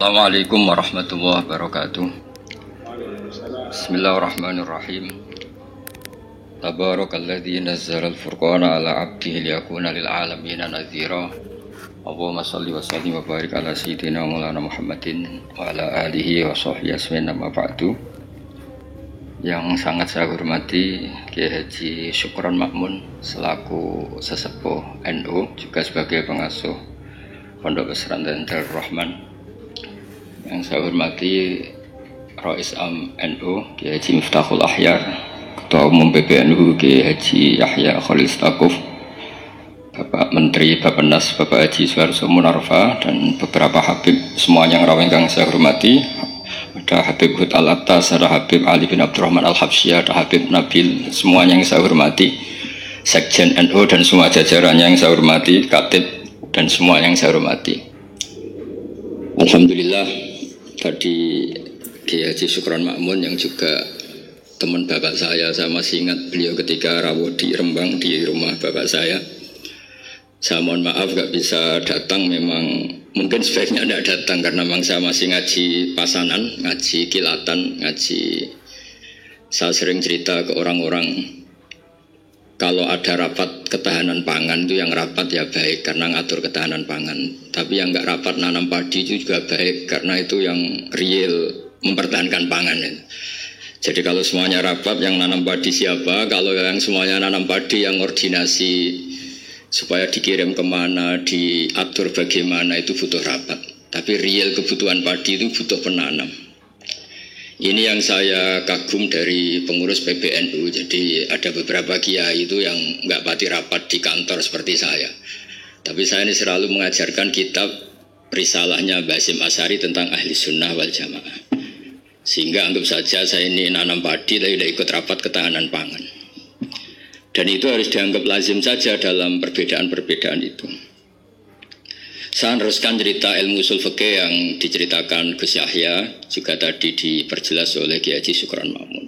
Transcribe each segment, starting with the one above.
Assalamualaikum warahmatullahi wabarakatuh. Bismillahirrahmanirrahim. Tabarakalladzi nazzala al-furqana ala 'abdihi liyakuna lil 'alamina nadhira. Allahumma shalli wa sallim wa barik ala sayyidina Maulana Muhammadin wa ala alihi wa sahbihi asmin amma ba'du. Yang sangat saya hormati Kiai Haji Syukron Makmun selaku sesepuh NU, juga sebagai pengasuh Pondok Pesantren Darul Rahman. Yang saya hormati Rais Am NU Kiai Haji Miftahul Ahyar, Ketua Umum PBNU Kiai Haji Yahya Khalil Stakuf, Bapak Menteri Bappenas Bapak Haji Suharso Munarfa, dan beberapa Habib semuanya yang raweng yang saya hormati. Ada Habib Hud Al-Attas, ada Habib Ali bin Abdurrahman Al-Habsyi, ada Habib Nabil, semuanya yang saya hormati, Sekjen NU dan semua jajarannya yang saya hormati, Katib dan semua yang saya hormati. Alhamdulillah, tadi Kiai Haji Syukron Makmun yang juga teman bapak saya masih ingat beliau ketika rawuh di Rembang di rumah bapak saya. Saya mohon maaf gak bisa datang, memang mungkin sebaiknya tidak datang karena memang saya masih ngaji pasanan, ngaji kilatan, ngaji. Saya sering cerita ke orang-orang, kalau ada rapat ketahanan pangan itu yang rapat ya baik karena ngatur ketahanan pangan. Tapi yang nggak rapat nanam padi itu juga baik karena itu yang real mempertahankan pangan. Jadi kalau semuanya rapat, yang nanam padi siapa? Kalau yang semuanya nanam padi, yang koordinasi supaya dikirim kemana, diatur bagaimana, itu butuh rapat. Tapi real kebutuhan padi itu butuh penanam. Ini yang saya kagum dari pengurus PBNU. Jadi ada beberapa kiai itu yang nggak pati rapat di kantor seperti saya. Tapi saya ini selalu mengajarkan kitab risalahnya Basim Asy'ari tentang ahli sunnah wal jamaah. Sehingga anggap saja saya ini nanam padi tapi tidak ikut rapat ketahanan pangan. Dan itu harus dianggap lazim saja dalam perbedaan-perbedaan itu. Saya meneruskan cerita ilmu usul fikih yang diceritakan Gus Yahya, juga tadi diperjelas oleh Kiai Haji Syukron Makmun.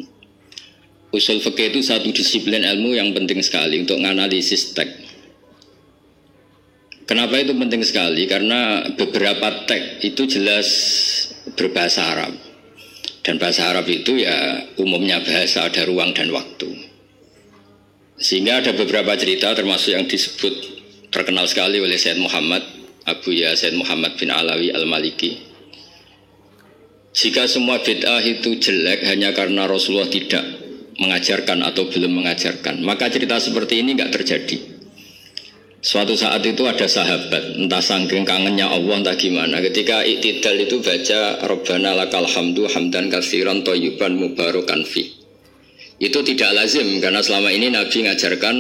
Usul fikih itu satu disiplin ilmu yang penting sekali untuk menganalisis teks. Kenapa itu penting sekali? Karena beberapa teks itu jelas berbahasa Arab. Dan bahasa Arab itu ya umumnya bahasa, ada ruang dan waktu. Sehingga ada beberapa cerita termasuk yang disebut terkenal sekali oleh Sayyid Muhammad Abu Ya Sayyid Muhammad bin Alawi Al-Maliki. Jika semua bid'ah itu jelek hanya karena Rasulullah tidak mengajarkan atau belum mengajarkan, maka cerita seperti ini nggak terjadi. Suatu saat itu ada sahabat, entah saking kangennya Allah entah gimana, ketika iktidal itu baca Rabbana lakal hamdu hamdan katsiran thayyiban mubarakan fi. Itu tidak lazim karena selama ini Nabi mengajarkan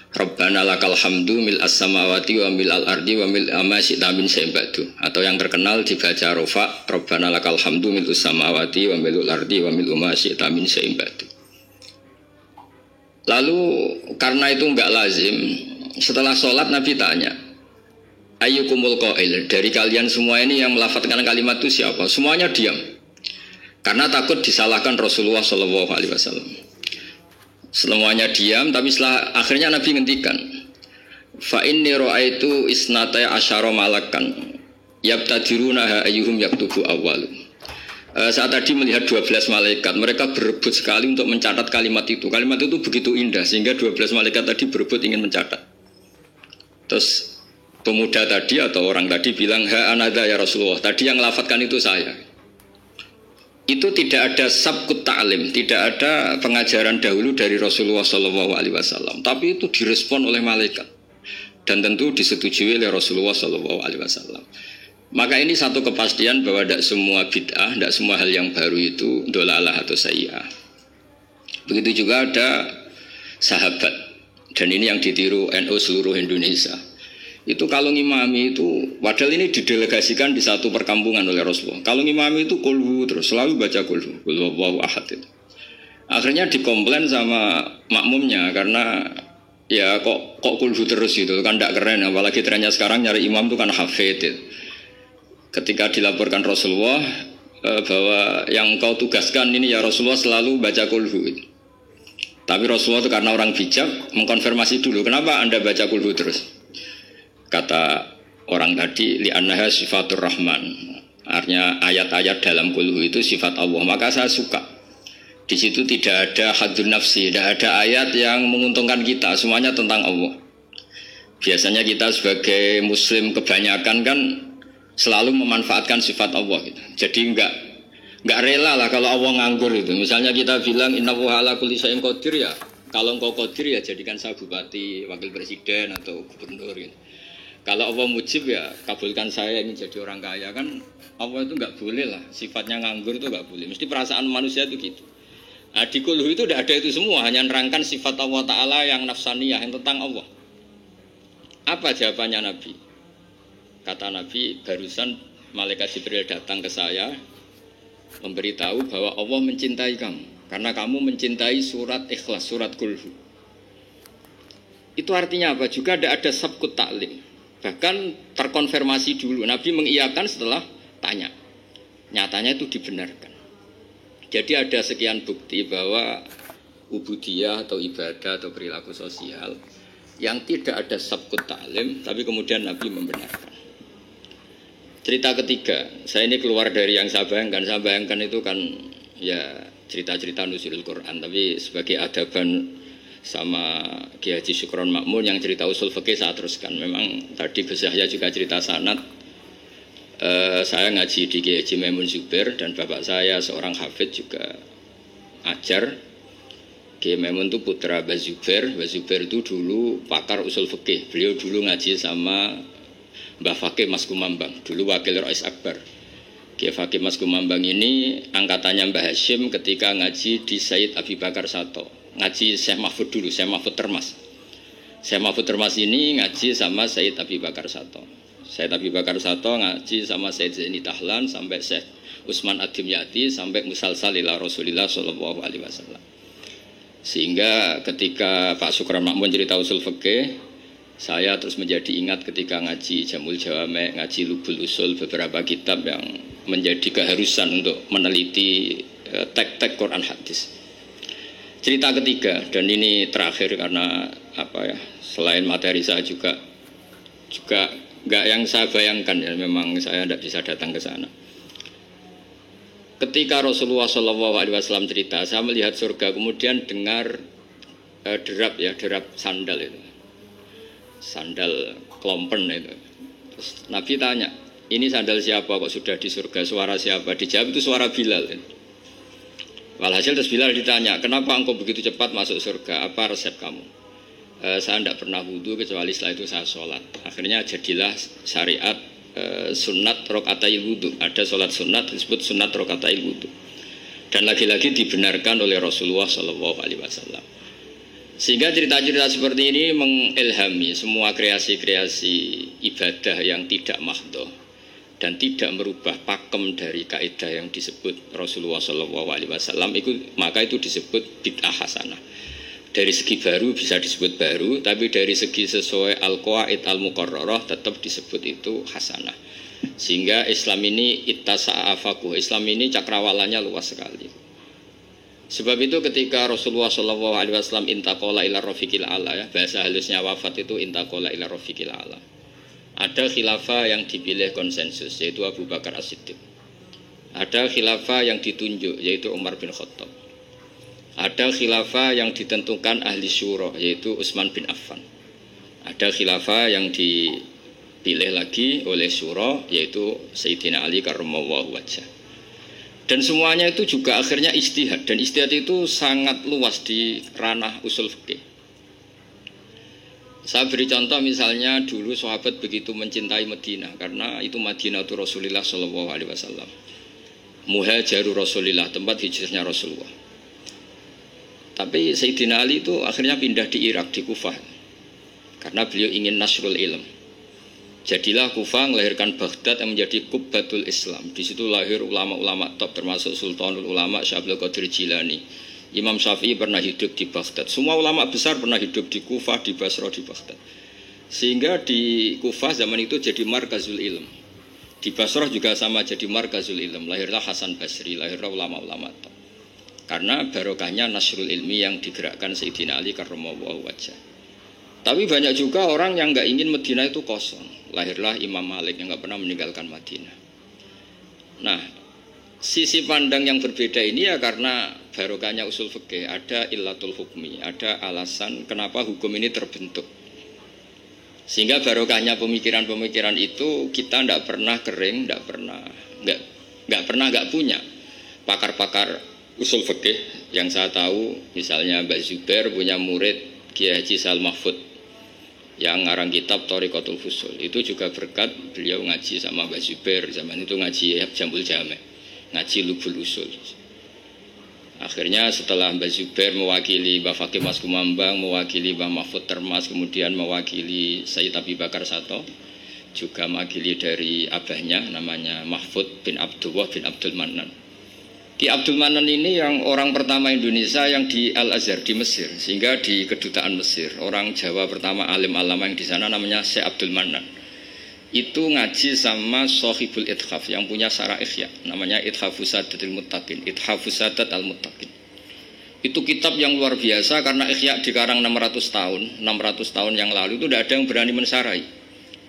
Rabbana lakal hamdu mil as-samawati wa mil al-ardi wa mil ma syi'ta min syai'in ba'du. Atau yang terkenal dibaca Rafa, Rabbana lakal hamdu mil as-samawati wa mil al-ardi wa mil ma syi'ta min syai'in ba'du. Lalu karena itu enggak lazim, setelah sholat Nabi tanya, ayyukumul qail, dari kalian semua ini yang melafadzkan kalimat itu siapa? Semuanya diam. Karena takut disalahkan Rasulullah sallallahu alaihi wasallam. Semuanya diam, tapi setelah akhirnya Nabi ngendikan, fa inni ra'aitu isnatai asyara malakan yabtadirunaha ayyuhum yaktubu awwalu. Saat tadi melihat 12 malaikat, mereka berebut sekali untuk mencatat kalimat itu. Kalimat itu begitu indah sehingga 12 malaikat tadi berebut ingin mencatat. Terus pemuda tadi atau orang tadi bilang, ha anada ya Rasulullah, tadi yang lafadzkan itu saya. Itu tidak ada sabkut ta'lim, tidak ada pengajaran dahulu dari Rasulullah SAW. Tapi itu direspon oleh malaikat dan tentu disetujui oleh Rasulullah SAW. Maka ini satu kepastian bahwa tidak semua bid'ah, tidak semua hal yang baru itu dolalah atau sayyi'ah. Begitu juga ada sahabat, dan ini yang ditiru NU seluruh Indonesia. Itu kalau ngimami itu, padahal ini didelegasikan di satu perkampungan oleh Rasulullah. Kalau ngimami itu kulhu terus, selalu baca kulhu Allahu ahad itu. Akhirnya dikomplain sama makmumnya karena ya kok kulhu terus gitu, kan tidak keren. Apalagi trennya sekarang nyari imam itu kan hafid itu. Ketika dilaporkan Rasulullah bahwa yang kau tugaskan ini ya Rasulullah selalu baca kulhu itu. Tapi Rasulullah itu karena orang bijak mengkonfirmasi dulu, kenapa anda baca kulhu terus? Kata orang tadi, li'annaha sifatur rahman, Artinya ayat-ayat dalam kulhu itu sifat Allah. Maka saya suka. Di situ tidak ada hadun nafsi, tidak ada ayat yang menguntungkan kita. Semuanya tentang Allah. Biasanya kita sebagai Muslim kebanyakan kan selalu memanfaatkan sifat Allah. Gitu. Jadi enggak rela lah kalau Allah nganggur itu. Misalnya kita bilang innallaha ala kulli syai'in qadir ya. Kalau engkau qadir ya jadikan saya bupati, wakil presiden atau gubernur gitu. Kalau Allah mujib ya kabulkan saya ingin jadi orang kaya kan. Allah itu enggak boleh lah. Sifatnya nganggur itu enggak boleh. Mesti perasaan manusia itu gitu. Nah, di kulhu itu tidak ada itu semua, hanya nerangkan sifat Allah Ta'ala yang nafsaniyah, yang tentang Allah. Apa jawabannya Nabi? Kata Nabi, barusan malaikat Jibril datang ke saya memberitahu bahwa Allah mencintai kamu karena kamu mencintai surat Ikhlas, surat Kulhu. Itu artinya apa? Juga ada sabkut ta'lim. Bahkan terkonfirmasi dulu. Nabi mengiyakan setelah tanya. Nyatanya itu dibenarkan. Jadi ada sekian bukti bahwa ubudiyah atau ibadah atau perilaku sosial yang tidak ada sabkut ta'lim, tapi kemudian Nabi membenarkan. Cerita ketiga, saya ini keluar dari yang saya bayangkan itu kan ya cerita-cerita nuzulul Quran, tapi sebagai adaban sama Kiai Haji Syukron Makmun yang cerita usul fikih saya teruskan. Memang tadi Gus Yahya juga cerita sanad. Saya ngaji di Kiai Haji Maimun Zubair dan bapak saya seorang hafidz juga ajar. Kiai Maimun itu putra Mbah Zubair. Mbah Zubair itu dulu pakar usul fikih. Beliau dulu ngaji sama Mbah Fakih Mas Kumambang, dulu wakil Rais Akbar. Kiai Fakih Mas Kumambang ini angkatannya Mbah Hashim ketika ngaji di Said Abi Bakar Sato. Ngaji Syekh Mahfud dulu, Syekh Mahfud Termas. Syekh Mahfud Termas ini ngaji sama Said Abi Bakar Sato. Said Abi Bakar Sato ngaji sama Said Zaini Tahlan sampai Syekh Utsman Ad-Dimyati sampai musalsal ila Rasulillah sallallahu alaihi wasallam. Sehingga ketika Pak Syukron Makmun cerita usul fikih, saya terus menjadi ingat ketika ngaji Jamul Jawame, ngaji Lubul Usul, beberapa kitab yang menjadi keharusan untuk meneliti teks-teks Quran hadis. Cerita ketiga, dan ini terakhir karena apa ya, selain materi saya juga nggak yang saya bayangkan ya, memang saya tidak bisa datang ke sana. Ketika Rasulullah SAW cerita, saya melihat surga, kemudian dengar derap sandal itu, sandal klompen itu. Terus Nabi tanya, ini sandal siapa kok sudah di surga, suara siapa? Dijawab itu suara Bilal. Walhasil terus Bilal ditanya, kenapa engkau begitu cepat masuk surga? Apa resep kamu? Saya tidak pernah wudhu kecuali setelah itu saya sholat. Akhirnya jadilah syariat sunat rokatail wudhu. Ada sholat sunat disebut sunat rokatail wudhu. Dan lagi-lagi dibenarkan oleh Rasulullah SAW. Sehingga cerita-cerita seperti ini mengilhami semua kreasi-kreasi ibadah yang tidak mahdhah dan tidak merubah pakem dari kaidah yang disebut Rasulullah SAW. Maka itu disebut bid'ah hasanah. Dari segi baru bisa disebut baru, tapi dari segi sesuai al-qawaid al-muqarrarah tetap disebut itu hasanah. Sehingga Islam ini ittasa'afakuh, Islam ini cakrawalannya luas sekali. Sebab itu ketika Rasulullah SAW intaqala ila rafiqil ala, ya, bahasa halusnya wafat itu intaqala ila rafiqil ala. Ada khilafah yang dipilih konsensus, yaitu Abu Bakar As-Siddiq. Ada khilafah yang ditunjuk, yaitu Umar bin Khattab. Ada khilafah yang ditentukan ahli syura, yaitu Utsman bin Affan. Ada khilafah yang dipilih lagi oleh syura, yaitu Sayyidina Ali karramallahu wajhah. Dan semuanya itu juga akhirnya ijtihad. Dan ijtihad itu sangat luas di ranah usul fikih. Saya beri contoh misalnya dulu sahabat begitu mencintai Madinah, karena itu Madinah itu Rasulullah SAW. Muhajiru Rasulullah, tempat hijrahnya Rasulullah. Tapi Sayyidina Ali itu akhirnya pindah di Irak, di Kufah. Karena beliau ingin nasrul ilm. Jadilah Kufah melahirkan Baghdad yang menjadi Qubbatul Islam. Di situ lahir ulama-ulama top, termasuk Sultanul Ulama Syekh Abdul Qadir Jilani. Imam Syafi'i pernah hidup di Baghdad. Semua ulama besar pernah hidup di Kufah, di Basra, di Baghdad. Sehingga di Kufah zaman itu jadi markazul ilm. Di Basra juga sama, jadi markazul ilm. Lahirlah Hasan Basri, lahirlah ulama-ulama top. Karena barokahnya nasrul ilmi yang digerakkan Sayyidina Ali karramallahu wajhah. Tapi banyak juga orang yang nggak ingin Madinah itu kosong. Lahirlah Imam Malik yang nggak pernah meninggalkan Madinah. Nah, sisi pandang yang berbeda ini ya karena barokahnya usul fikih, ada illatul hukmi, ada alasan kenapa hukum ini terbentuk. Sehingga barokahnya pemikiran-pemikiran itu kita tidak pernah kering, nggak pernah punya pakar-pakar usul fikih. Yang saya tahu misalnya Mbak Zubair punya murid Kiai Haji Sal Mahfud yang ngarang kitab Thariqatul Fusul. Itu juga berkat beliau ngaji sama Mbak Zubair, zaman itu ngaji Jamul Jame, ngaji Lubul Usul. Akhirnya setelah Mbak Zubair mewakili Mbak Fakih Mas Kumambang, mewakili Mbak Mahfud Termas, kemudian mewakili Sayyid Abi Bakar Sato, juga mewakili dari abahnya namanya Mahfud bin Abdullah bin Abdul Manan. Ki Abdul Manan ini yang orang pertama Indonesia yang di Al-Azhar di Mesir, sehingga di kedutaan Mesir orang Jawa pertama alim alama yang di sana namanya Syekh Abdul Manan. Itu ngaji sama Sohibul Ithaf yang punya Syarah Ihya, namanya Ithafus Sadatil Muttaqin, Ithafus Sadat Al-Muttaqin. Itu kitab yang luar biasa karena Ihya dikarang 600 tahun yang lalu itu tidak ada yang berani mensarai.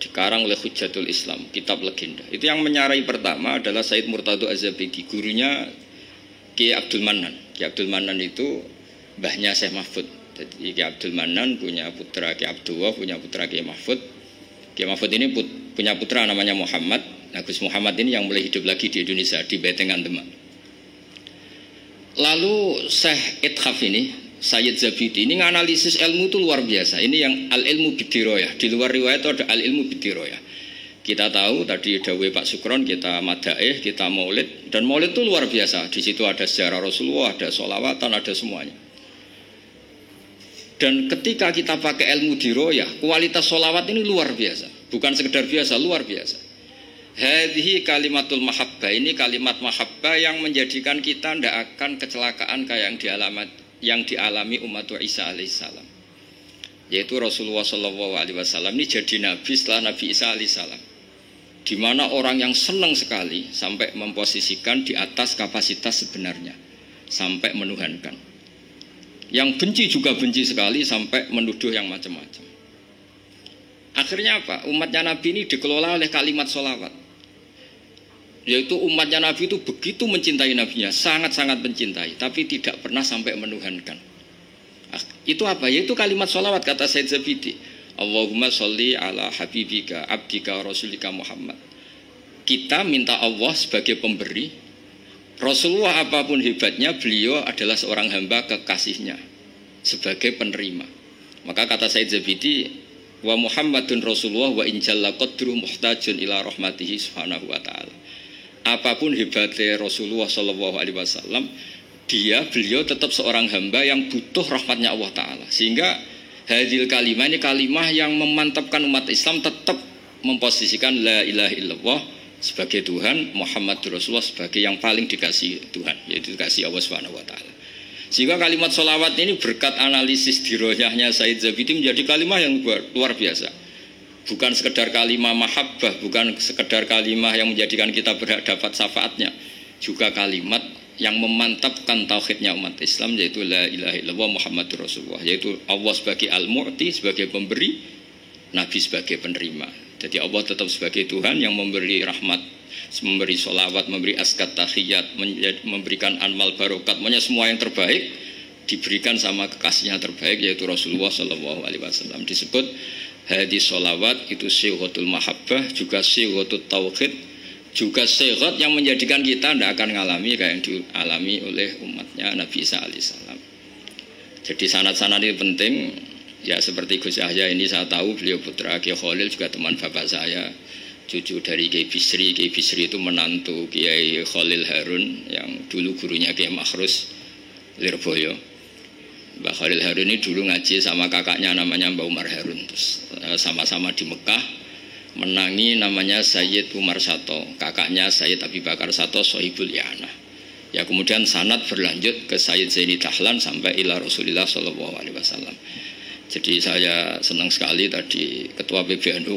Dikarang oleh Hujjatul Islam, kitab legenda. Itu yang menyarai pertama adalah Said Murtado Az-Zabidi, gurunya Ki Abdul Manan. Ki Abdul Manan itu mbahnya Syekh Mahfud. Jadi Ki Abdul Manan punya putra Ki Abdullah, punya putra Ki Mahfud. Ki Mahfud ini punya putra namanya Muhammad. Nah, Gus Muhammad ini yang mulai hidup lagi di Indonesia, di Betengan Demak. Lalu Syekh Ithaf ini, Sayyid Zabidi ini nganalisis ilmu itu luar biasa. Ini yang al-ilmu bidiroyah. Di luar riwayat itu ada al-ilmu bidiroyah. Kita tahu tadi dawuh Pak Sukron, kita madaih, kita maulid. Dan maulid itu luar biasa. Di situ ada sejarah Rasulullah, ada sholawatan, ada semuanya. Dan ketika kita pakai ilmu diroyah, kualitas sholawat ini luar biasa. Bukan sekedar biasa, luar biasa. Hadhihi kalimatul mahabbah, ini kalimat mahabbah yang menjadikan kita tidak akan kecelakaan kayak yang dialami umat Isa alaihissalam. Yaitu Rasulullah SAW ini jadi nabi setelah Nabi Isa alaihissalam. Di mana orang yang senang sekali sampai memposisikan di atas kapasitas sebenarnya, sampai menuhankan. Yang benci juga benci sekali sampai menuduh yang macam-macam. Akhirnya apa? Umatnya Nabi ini dikelola oleh kalimat sholawat. Yaitu umatnya Nabi itu begitu mencintai Nabinya, sangat-sangat mencintai, tapi tidak pernah sampai menuhankan. Itu apa? Yaitu kalimat sholawat, kata Sayyid Zabidi. Allahumma sholli ala habibika abdika rasulika Muhammad. Kita minta Allah sebagai pemberi. Rasulullah apapun hebatnya, beliau adalah seorang hamba kekasihnya sebagai penerima. Maka kata Sayyid Zabidi, wa Muhammadun Rasulullah wa injalla qadru muhtajun ila rahmatihi subhanahu wa ta'ala. Apapun hebatnya Rasulullah sallallahu alaihi wasallam, beliau tetap seorang hamba yang butuh rahmatnya Allah Ta'ala. Sehingga hadil kalimah ini kalimah yang memantapkan umat Islam tetap memposisikan la ilaha illallah sebagai Tuhan, Muhammad Rasulullah sebagai yang paling dikasih Tuhan, yaitu dikasih Allah Subhanahu wa taala. Sehingga kalimat sholawat ini berkat analisis diroyahnya Sayyid Zabidi menjadi kalimat yang luar biasa. Bukan sekedar kalimat mahabbah, bukan sekedar kalimat yang menjadikan kita dapat syafaatnya, juga kalimat yang memantapkan tauhidnya umat Islam, yaitu la ilaha illallah Muhammadur Rasulullah, yaitu Allah sebagai al-mu'ti, sebagai pemberi, Nabi sebagai penerima. Jadi Allah tetap sebagai Tuhan yang memberi rahmat, memberi sholawat, memberi askat tahiyat, memberikan anmal barokat, semua yang terbaik diberikan sama kekasihnya terbaik, yaitu Rasulullah Shallallahu Alaihi Wasallam. Disebut hadis sholawat itu syihatul mahabbah, juga syihatul tauhid, juga syihat yang menjadikan kita tidak akan mengalami kayak yang dialami oleh umatnya Nabi Isa alaihissalam. Jadi sanad-sanad ini penting. Ya seperti Gus Yahya ini saya tahu beliau putra Kiai Khalil, juga teman bapak saya, cucu dari Kiai Bisri. Kiai Bisri itu menantu Kiai Khalil Harun yang dulu gurunya Kiai Makhrus Lirboyo. Mbak Khalil Harun ini dulu ngaji sama kakaknya namanya Mbak Umar Harun. Terus sama-sama di Mekah menangi namanya Sayyid Umar Sato, kakaknya Sayyid Abi Bakar Sato Sohibul I'anah. Ya kemudian sanad berlanjut ke Sayyid Zaini Dahlan sampai ila Rasulullah Sallallahu Alaihi Wasallam. Jadi saya senang sekali tadi ketua PBNU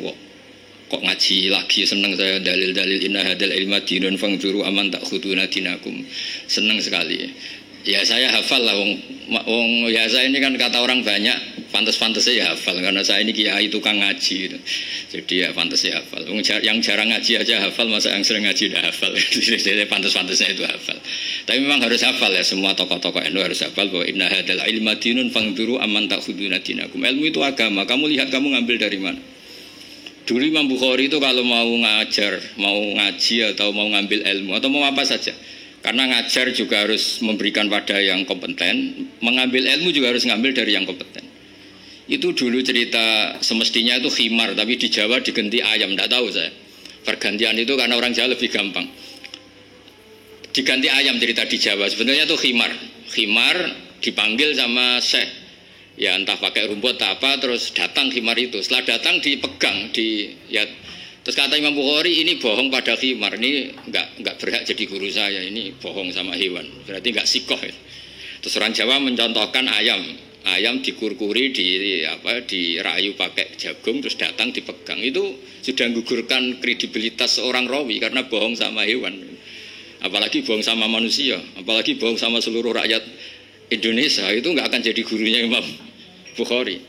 kok ngaji lagi, senang saya dalil-dalil inna hadal ilma dinun fangzuru aman takhuduna dinakum. Senang sekali. Ya saya hafal lah wong ya saya ini kan kata orang banyak pantes-pantesnya ya hafal karena saya ini kiai tukang ngaji gitu. Jadi ya pantasnya hafal. Yang jarang ngaji aja hafal, masa yang sering ngaji udah hafal. Jadi pantes-pantesnya itu hafal. Tapi memang harus hafal ya, semua tokoh-tokoh NU harus hafal bahwa inna hadal ilma dinun fangduru amman ta'khuduna dinakum. Ilmu itu agama, kamu lihat kamu ngambil dari mana. Dulu Imam Bukhari itu kalau mau ngajar, mau ngaji atau mau ngambil ilmu atau mau apa saja, karena ngajar juga harus memberikan pada yang kompeten, mengambil ilmu juga harus ngambil dari yang kompeten. Itu dulu cerita semestinya itu khimar, tapi di Jawa diganti ayam, tidak tahu saya. Pergantian itu karena orang Jawa lebih gampang. Diganti ayam cerita di Jawa, sebenarnya itu khimar. Khimar dipanggil sama syekh, ya entah pakai rumput atau apa, terus datang khimar itu. Setelah datang dipegang, terus kata Imam Bukhari, ini bohong pada khimar, ini enggak berhak jadi guru saya, ini bohong sama hewan, berarti enggak sikoh. Terus orang Jawa mencontohkan ayam dikurkuri, dirayu pakai jagung, terus datang dipegang. Itu sudah menggugurkan kredibilitas orang rawi karena bohong sama hewan. Apalagi bohong sama manusia, apalagi bohong sama seluruh rakyat Indonesia, itu nggak akan jadi gurunya Imam Bukhari.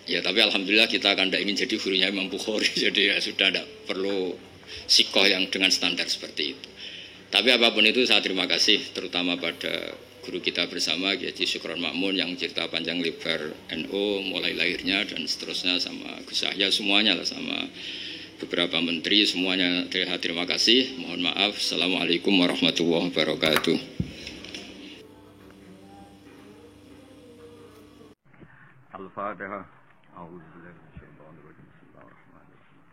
Ya tapi alhamdulillah kita akan tidak ingin jadi gurunya Imam Bukhari. Jadi ya sudah tidak perlu sikoh yang dengan standar seperti itu. Tapi apapun itu saya terima kasih terutama pada guru kita bersama Kiai Syukron Makmun yang cerita panjang lebar NU mulai lahirnya dan seterusnya, sama Gus Yahya semuanya lah, sama beberapa menteri semuanya. Terima kasih, mohon maaf. Assalamualaikum warahmatullahi wabarakatuh. Al-Fatihah. A'udzubillahi minasyaitonir rajim. Bismillahirrahmanirrahim.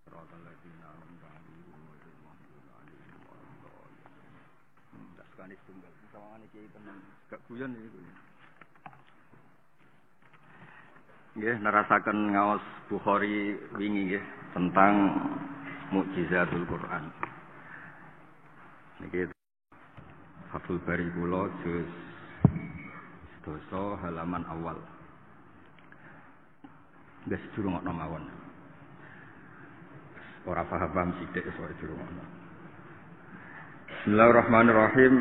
Shiratal ladzina an'amta 'alaihim ghairil maghdubi 'alaihim waladdallin. Dasane tunggal sawangane kiai tenan. Gak guyon iki. Nggih, nerasaken ngaos Bukhari wingi nggih tentang Mukjizatul Quran. Niki Fathul Bari kula juz dosa halaman awal. Wis durungokno mawon. Ora paham sithik soal durungokno. Bismillahirrahmanirrahim.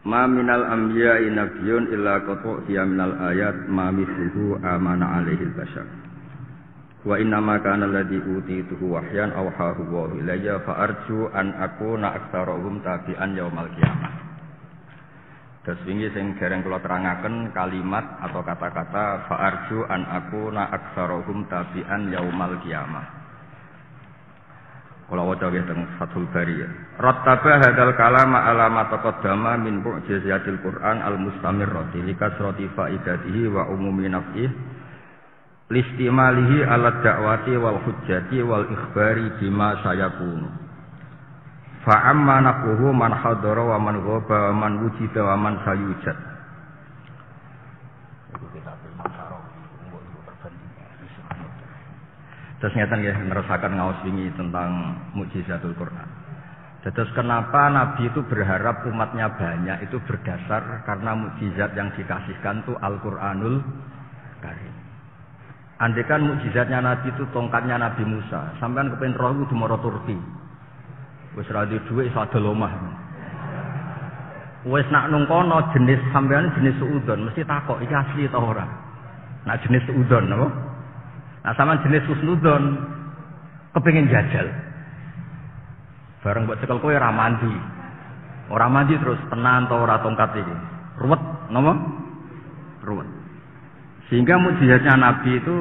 Ma minal anbiya'i nabiyyun illa qatu hiya minal ayat ma mithluhu amana alaihi al-bashar. Wa inna ma kana alladhi utituhu wahyan awhahu wa ilayya fa arju an akuna aktsarahum tabi'an yaumal qiyamah. Terus wingi sing dereng kula terangaken kalimat atau kata-kata fa arju an akuna aktsarahum tabi'an yaumal qiyamah. Kula waca nggih teng Fathul Bari. Rattaba hadzal kalama ala ma taqaddama min mu'jizatil Qur'an al-mustamirrati likasrati faidatihi wa umumi naf'ihi listimalihi ala da'wati wal hujjati wal ikhbari bima sayakunu. Fa amma naquhu man hadara wa man ghaba wa man wujida wa man sayujad. Terus ngeten nggih nerasaken ngaos wingi tentang Mukjizatul Quran. Terus kenapa Nabi itu berharap umatnya banyak itu berdasar karena mukjizat yang dikasihkan itu Al-Qur'anul Karim. Andaikan mukjizatnya Nabi itu tongkatnya Nabi Musa, sampean kepen roh kudu mara Turki. Wis ra duwe dhuwit iso adol omah. Wis nak nang kono jenis sampean jenis suudon mesti takok iki asli ta ora. Nak jenis suudon napa? Nah sampean jenis husnudon kepengin jajal. Bareng mbok cekel kowe ora mandi. Ora mandi terus tenan ta ora tongkat iki. Ruwet napa? Ruwet. Sehingga mukjizatnya Nabi itu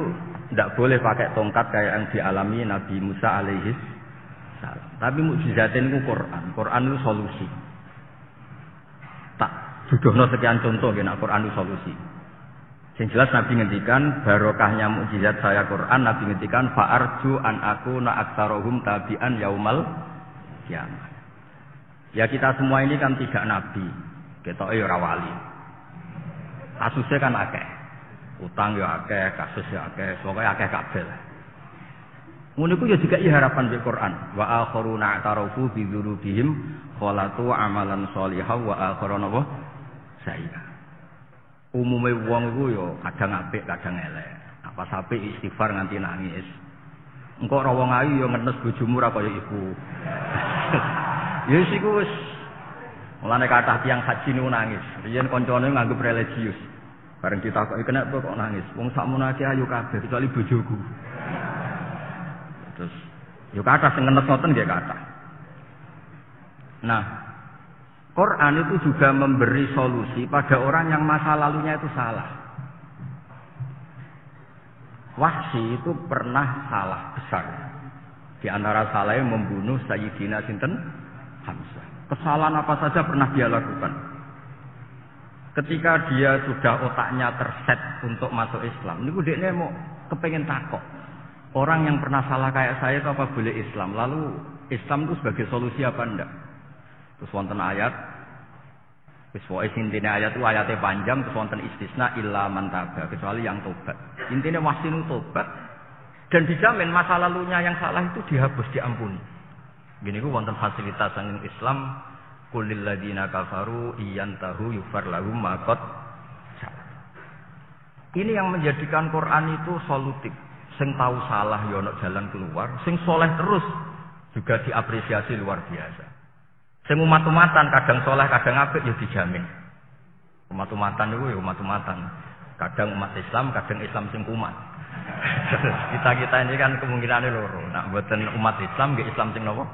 tidak boleh pakai tongkat kayak yang dialami Nabi Musa alaihi salam. Tapi mukjizatnya itu Quran. Quran itu solusi. Tak duduhno sekian contoh ya, Quran itu solusi. Yang jelas Nabi ngendikan barokahnya mukjizat saya Quran. Nabi ngendikan fa'arju an akuna aktsarohum tabi'an yaumal qiyamah. Ya kita semua ini kan tidak nabi. Ketoke ora wali. Kasusnya kan akeh. Utang ya akeh, kasus ya akeh, pokoke akeh kabeh. Ngono iku ya dikai harapan di Quran. Wa akharuna atarafu bi dzurubihim khalatu amalan sholihan wa akharuna wa sayyi'ah. Umume wong iku ya kadang apik, kadang elek. Apa apik istighfar nganti nangis. Engko ora wong ayu ya ngenes bojomu ora kaya iku. Ya iku wis Mulane kathah tiyang haji niku nangis. Riyen kancane nganggep religius. Bareng ditakoki kenapa kok nangis? Wong sakmono akeh ayu kabeh kecuali bojoku. Terus yo kathah sing ngenes ngoten nggih kathah. Nah, Quran itu juga memberi solusi pada orang yang masa lalunya itu salah. Wahsy itu pernah salah besar. Di antara salahnya membunuh Sayyidina Sinten Hamzah. Kesalahan apa saja pernah dia lakukan. Ketika dia sudah otaknya terset untuk masuk Islam, niku dekne mau kepengen takok. Orang yang pernah salah kayak saya itu apa boleh Islam? Lalu Islam itu sebagai solusi apa enggak? Terus wonten ayat, wis wae intine ayat itu ayatnya panjang, terus wonten istisna illa man taba, kecuali yang tobat. Intine wasinu tobat dan dijamin masa lalunya yang salah itu dihapus, diampuni. Gini ku wonten fasilitas sang Islam, qulil ladina kafaru iyantahu yufar lahum ma qad. Ini yang menjadikan Quran itu solutif. Sing tahu salah ya ono jalan keluar, sing soleh terus juga diapresiasi luar biasa. Sing umat-umatan kadang soleh kadang apik ya dijamin. Umat-umatan itu ya umat-umatan. Kadang umat Islam, kadang Islam sing kumat. Kita ini kan kemungkinannya loro. Nah, buatan umat Islam, nggih Islam sing napa?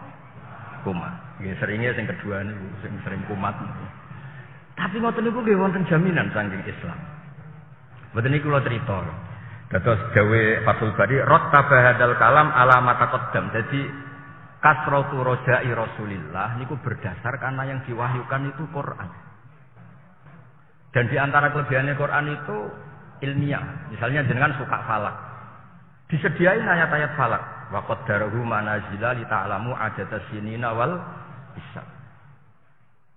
Kumat. Nggih seringnya sing kedua niku sing sering kumat. Tapi ngoten niku nggih wonten jaminan saking Islam. Mboten niku kula crita. Dados gawe Fathul Bari rattaba hadzal kalam ala ma taqaddam. Jadi kasratu roja'i Rasulillah niku berdasar karena yang diwahyukan itu Quran. Dan di antara kelebihannya Quran itu ilmiah. Misalnya jenengan suka falak. Disediain ayat-ayat falak. Wa qaddarahu manazila li ta'lamu adatas sinina wal hisab.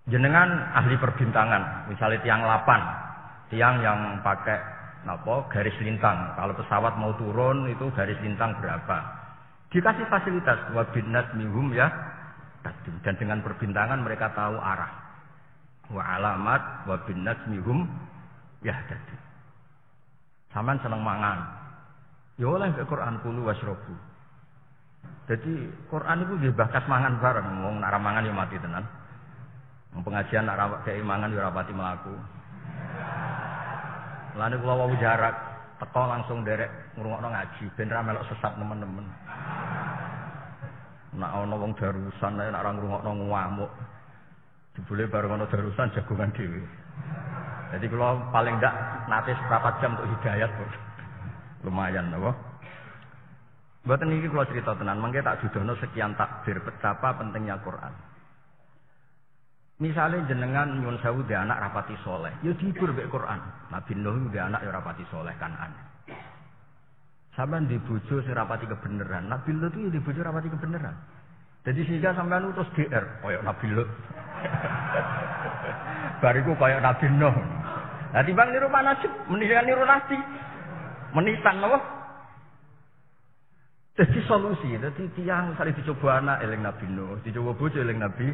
Jenengan ahli perbintangan, misalnya tiang 8, tiang yang pakai garis lintang. Kalau pesawat mau turun itu garis lintang berapa? Dikasih fasilitas wa binnat minhum ya. Dan dengan perbintangan mereka tahu arah. Wa alamat wa binnat minhum ya tadi. Saman seneng mangan. Ya oleh ke Quran kulu wasrobu. Jadi Quran itu nggih bakas mangan bareng, wong nek mangan ya mati tenan. Wong pengajian nek ora kei mangan ya ora pati mlaku. Lane kula wau jarak, teko langsung derek ngrungokno ngaji ben ra melok sesat nemen-nemen. Nek ana wong darusan nek ora ngrungokno ngamuk. Jebule bareng ana darusan jagongan dhewe. Jadi kalau paling ndak nate seberapa jam untuk hidayat, lumayan, apa? Buatan ini kalau cerita tenan, mangke tak dudono sekian takbir betapa pentingnya Quran. Misalnya jenengan nyun sewu di anak rapati soleh, ya dihibur be Quran. Nabi Nuh di anak ya rapati soleh kan aneh. Sampean di bojo sing rapati kebenaran, Nabi Lut itu di bojo rapati kebenaran. Jadi sehingga sampean utus DR, koyok Nabi Lut. Bariku koyok Nabi Nuh. Lah timbang niru manasib, mendingan niru Nabi. Menitan loh. Jadi solusi, jadi tiang misalnya dicoba anak eling Nabi Nuh, dicoba bojo eling Nabi.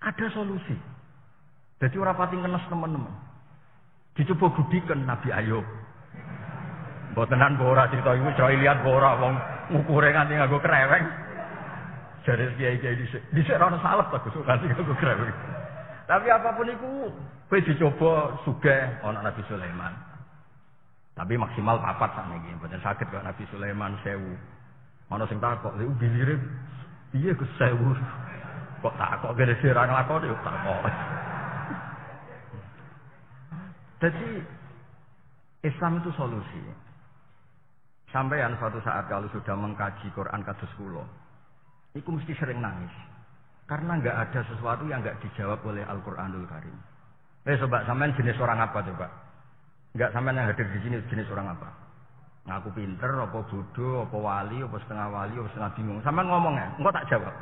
Ada solusi. Jadi ora pati ngenes teman-teman. Dicoba budikan Nabi Ayub. Mbotenan ora cerita iku Israiliat ora wong ngukure nganti nganggo kreweng. Jare kiai-kiai dhisik ora salep ta Gus nganti nganggo kreweng. Tapi apapun itu, kowe dicoba sugih ana Nabi Sulaiman. Tapi maksimal 4 sakniki, mboten saged kok Nabi Sulaiman 1000. Ana sing takok, "Lha bilire piye Gus 1000?" Kok takok gede ora nglakoni yo takok. Jadi Islam itu solusi. Sampeyan suatu saat kalau sudah mengkaji Quran kados kula, iku mesti sering nangis. Karena enggak ada sesuatu yang enggak dijawab oleh Al-Qur'anul Karim. Coba sampean jenis orang apa coba? Enggak sampean yang hadir di sini jenis orang apa? Ngaku pinter, apa bodoh, apa wali, apa setengah bingung. Sampean ngomong ya, engko tak jawab.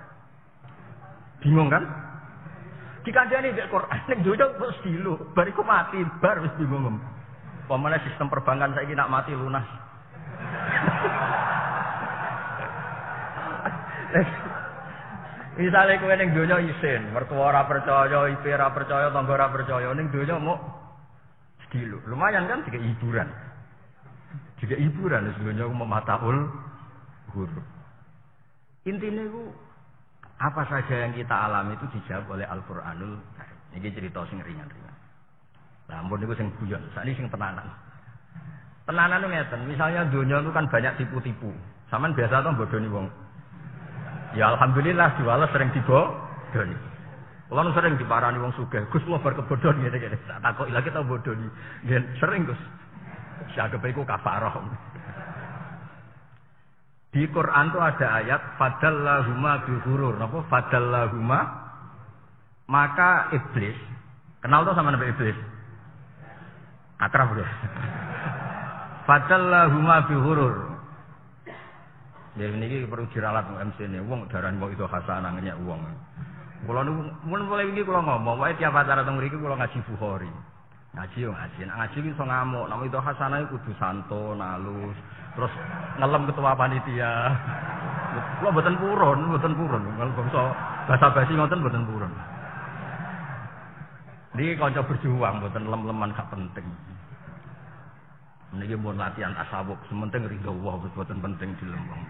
Bingung kan? Dikandani nek Quran nek donya wis dilu, bariku mati, bar wis bingung. Pemane sistem perbankan saiki nak mati lunas. Misalnya kowe ning donya isin, mertua ora percaya, ibu ora percaya, tangga ora percaya, ning donya mau dilu. Lumayan kan juga hiburan. Juga hiburan donya memataul huruf. Intine iku Apa saja yang kita alami itu dijawab oleh Al-Qur'anul Karim. Ini cerita sing ringan-ringan. Lah ampun niku sing guyon, sakniki sing tenanan. Tenanan itu ngeten, misalnya dunia itu kan banyak tipu-tipu. Saman biasa to bodoni wong. Ya alhamdulillah diwales sering dibodoni. Kula nu sering diparani wong sugih, Gus kula bar kebodhon ngene-ngene. Tak takoki lha kita bodoni. Nggih sering Gus. Syagepe iku kafarah. Di Quran itu ada ayat fadallahuma bihurur. Napa fadallahuma? Maka iblis, kenal tuh sama Nabi iblis? Akrab deh. Fadallahuma bihurur. Jadi ini perlu diralat MC ini. Wong darani wong itu hasanah ngenyek wong. Kula nu mulai iki kula ngomong, wae tiap acara teng mriki kula ngaji Bukhari. Ngaji yo ngaji. Nek ngaji iso ngamuk, nek itu hasanah kudu santun, halus. Terus ngelem ketua panitia. Kula mboten purun. Kalau bangsa basa-basi ngoten mboten purun. Niki kanca berjuang mboten lem-leman gak penting. Niki mun latihan tasawuf, sementing ridho Allah mboten penting dilembang.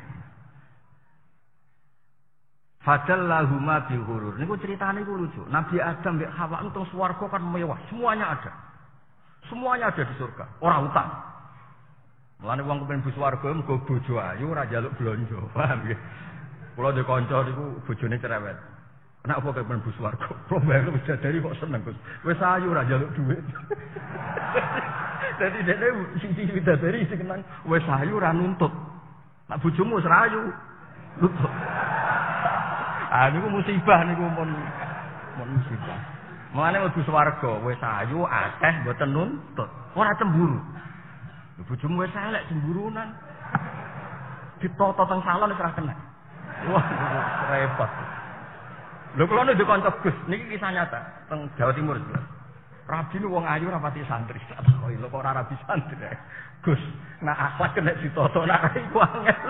Fadallahuma bihurur. Niku ceritane iku lucu. Nabi Adam mbek Hawa untung swarga kan mewah, semuanya ada. Semuanya ada di surga, ora utang. Mulane wong kepen bu swarga mung bojo ayu ora njaluk blonjo, paham nggih. Kula de kanca niku bojone cerewet. Kenapa kepen bu swarga? Kula bayar bidadari kok seneng, Gus. Wis ayu ora njaluk dhuwit. Dadi dene sing bidadari sing kenang wis ayu ora nuntut. Nek bojomu wis ayu, nuntut. Ah niku musibah niku mun musibah. Mulane mlebu swarga wis ayu akeh mboten nuntut, ora cemburu. Bojomu wis elek cemburunan. Ditoto teng salon wis ora kena. Wah, repot. Lho kula nek kanca Gus, niki kisah nyata teng Jawa Timur. Rabi nu wong ayu ora pati santri. Oh, lho kok ora rabi santri. Gus, nak akhlak kena ditoto nak iku angel.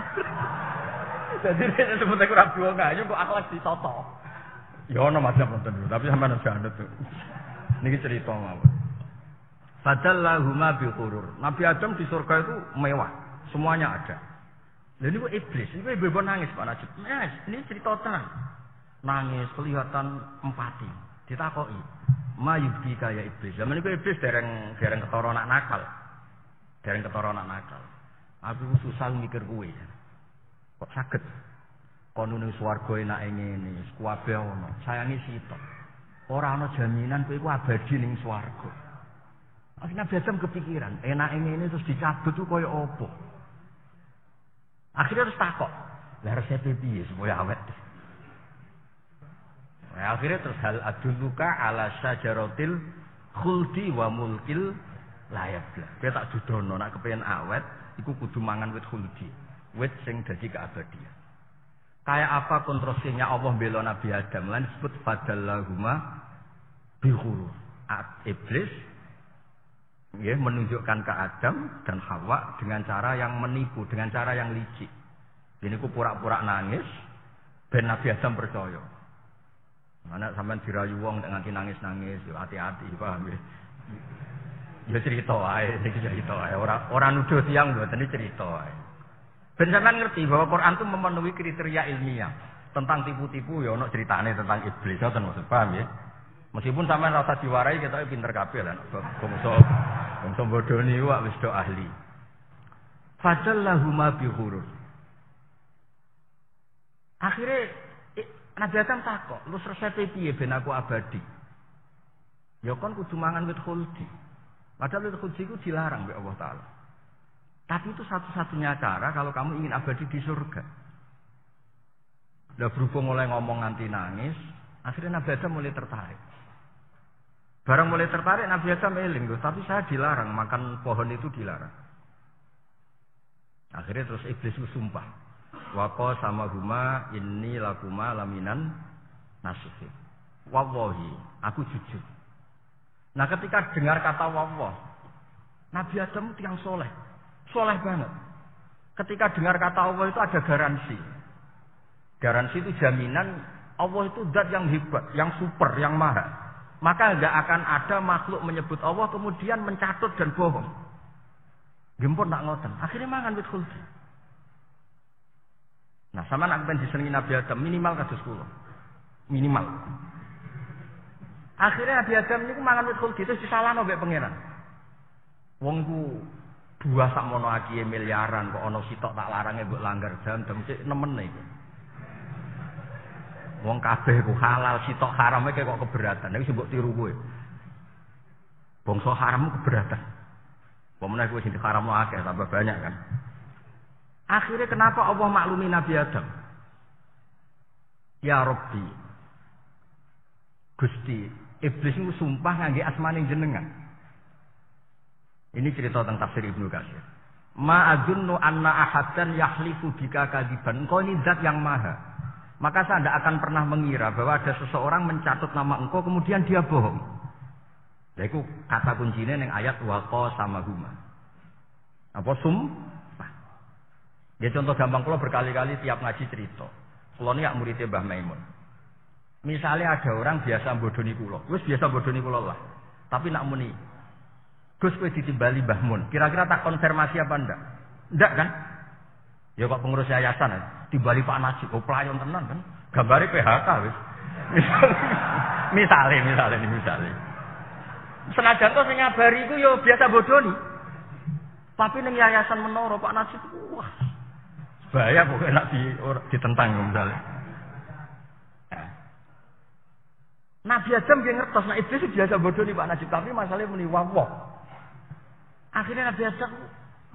Jadi nek sebut aku rabi wong ayu kok akhlak ditoto. Ya ono macam ngoten lho, tapi sampean aja anut. Niki cerita mawon. Fadallahuma bihurur. Nabi Adam di surga itu mewah, semuanya ada. Lha niku iblis, niku ibu nangis Pak Najib. Nangis, ini cerita tenan. Nangis kelihatan empati. Ditakoki, "Ma yubdi kaya iblis?" Zaman niku iblis dereng ketara anak nakal. Dereng ketara anak nakal. Aku susah mikir kuwe. Kok saged kono ning swarga enake ngene, kuwabe ana. Sayangi sitok. Ora ana jaminan kowe iku abadi ning swarga. Akhirnya Nabi Adam kepikiran, enake ngene terus dicabut tuh kaya apa? Akhirnya terus takok, lah resepe piye supaya awet? Nah, akhirnya terus hal adulluka ala syajaratil khuldi wa mulkil la yabla. Kowe tak dudono nek kepengin awet iku kudu mangan wit khuldi, wit sing dadi keabadian. Kayak apa kontroversinya Allah bela Nabi Adam? Lan disebut fadallahuma bihurur. Iblis menunjukkan ke Adam dan Hawa dengan cara yang menipu, dengan cara yang licik. Ini ku pura-pura nangis, ben Nabi Adam percaya. Mana sampean dirayu wong nganti nangis-nangis, hati-hati, paham ya? Ya cerita wae, iki cerita wae. Ora nuduh tiyang mboten iki cerita wae. Ben sampean ngerti bahwa Quran itu memenuhi kriteria ilmiah. Tentang tipu-tipu ya ono ceritane tentang iblis, ngoten maksud paham ya? Meskipun sampean rasa diwarai kita pinter kabeh lah. Bangsa bodoni wak wis do ahli. Fadallahuma bihurur. Akhirnya Nabi Adam takok, lu resepe piye ben aku abadi? Ya kon kudu mangan wit khuldi. Padahal wit khuldi itu dilarang oleh Allah Taala. Tapi itu satu-satunya cara kalau kamu ingin abadi di surga. Lah berhubung mulai ngomong nganti nangis, akhirnya Nabi Adam mulai tertarik. Barang mulai tertarik Nabi Adam eling, tapi saya dilarang makan pohon itu dilarang. Akhirnya terus iblis itu sumpah. Wa sama huma inni lakuma laminan nasihin. Wallahi, aku jujur. Nah ketika dengar kata wallah, Nabi Adam itu yang soleh banget. Ketika dengar kata Allah itu ada garansi. Garansi itu jaminan Allah itu zat yang hebat, yang super, yang maha. Maka tidak akan ada makhluk menyebut Allah kemudian mencatut dan bohong. Gempur tak ngoten. Akhirnya mangan wit khuldi. Nah, sama nak ben disenengi Nabi Adam minimal kados kula. minimal. Akhirnya Nabi Adam niku mangan wit khuldi terus disalahno mbek pangeran. Wong ku buah sakmono akihe miliaran kok ana sitok tak larange mbok langgar jam sik nemen iku. Wong kabeh ku halal sitok harame kok keberatan. Nek wis mbok tiru kowe. Bangsa haram keberatan. Pemene kowe sing diharamno akeh tambah banyak kan. Akhirnya kenapa Allah maklumi Nabi Adam? Ya Rabbi. Gusti, iblis itu sumpah ngangge asmane jenengan. Ini cerita tentang tafsir Ibnu Katsir. Ma adzunnu anna ahadan yahlifu bika kadiban. Engkau ini zat yang maha. Maka saya tidak akan pernah mengira bahwa ada seseorang mencatut nama engkau kemudian dia bohong. Yaitu kata kuncinya yang ayat waqa sama huma. Apa sumpah? Ya contoh gampang kalau berkali-kali tiap ngaji cerita. Kalau ini muridnya Mbah Maimun. Misalnya ada orang biasa bodoni kula, wis biasa bodoni kula lah. Tapi nak muni, Gus kowe ditimbali Mbah Mun. Kira-kira tak konfirmasi apa ndak? Ndak kan? Ya kok pengurus yayasan timbali Pak Najib, kok pelayon tenan kan? Gambare PHK wis. Misale. Senajan to sing ngabari iku ya biasa bodoni. Tapi ning yayasan menara Pak Najib wah. Bahaya pokoknya nak ditentang misalnya. Nabi Adam dia ngertos, nah iblis biasa bodoh nih Pak Najib, tapi masalahnya muni wawah. Akhirnya Nabi Adam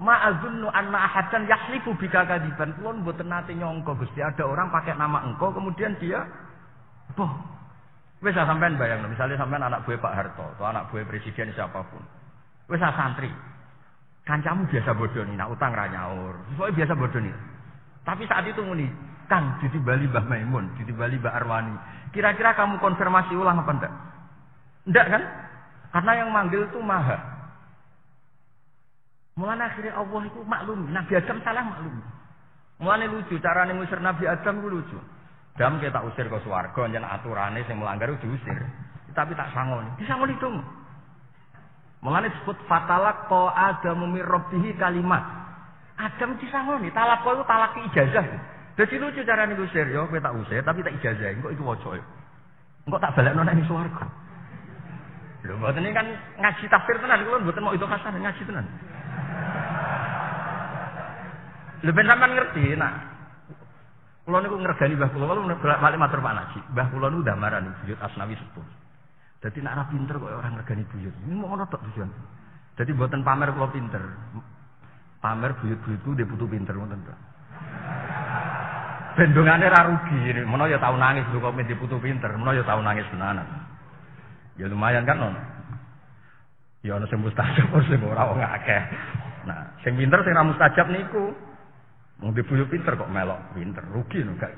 ma'azunnu anna ahadan yahlifu bika kadiban. Kulon mboten nate nyangka Gusti ada orang pakai nama engkau kemudian dia boh. Wis sampean bayangno, misalnya sampean anak buah Pak Harto atau anak buah presiden siapapun. Wis santri. Kancamu biasa bodoh nih, nak utang ra nyaur. Soale biasa bodoh nih. Tapi saat itu muni, Kang, ditimbali Mbah Maimun, ditimbali Mbah Arwani. Kira-kira kamu konfirmasi ulang apa enggak? Enggak kan? Karena yang manggil itu maha. Mulanya akhirnya Allah itu maklum. Nabi Adam salah maklum. Mulanya lucu. Cara ngusir Nabi Adam itu lucu. Dam kita usir ke swarga. Jangan aturannya yang melanggar itu diusir. Tapi tak sangoni. Disangoni dong. Mulanya disebut fatalak ko Adamu mir rabbihi kalimat. Adam disangoni. Talak ko itu talak ijazah. Jadi lucu cara ngusir. Ya kita tak usir tapi tak ijazah. Kok itu wajah. Kok tak balik nona ini swarga. Lho mboten ini kan ngaji tafsir tenan. Kulo mboten mau itu kasar ngaji tenan. Lho ben sampean ngerti nak. Kulo niku ngregani Mbah kula balik matur Pak Naji. Mbah kula niku ndamaran buyut Asnawi sepuh. Dadi nek ora pinter kok orang ngregani buyut. Ini mau ngono tok tujuan. Dadi mboten pamer kula pinter. Pamer buyut-buyutku ndek putu pinter ngoten tok. Bendungane ra rugi. Menawa ya tau nangis lho kok ndek putu pinter. Menawa ya tau nangis tenanan. Ya lumayan kan non. Ya ana sing mustajab sing ora wong akeh. Nah, sing pinter sing ra mustajab niku wong dibuyut pinter kok melok pinter, rugi lho gak.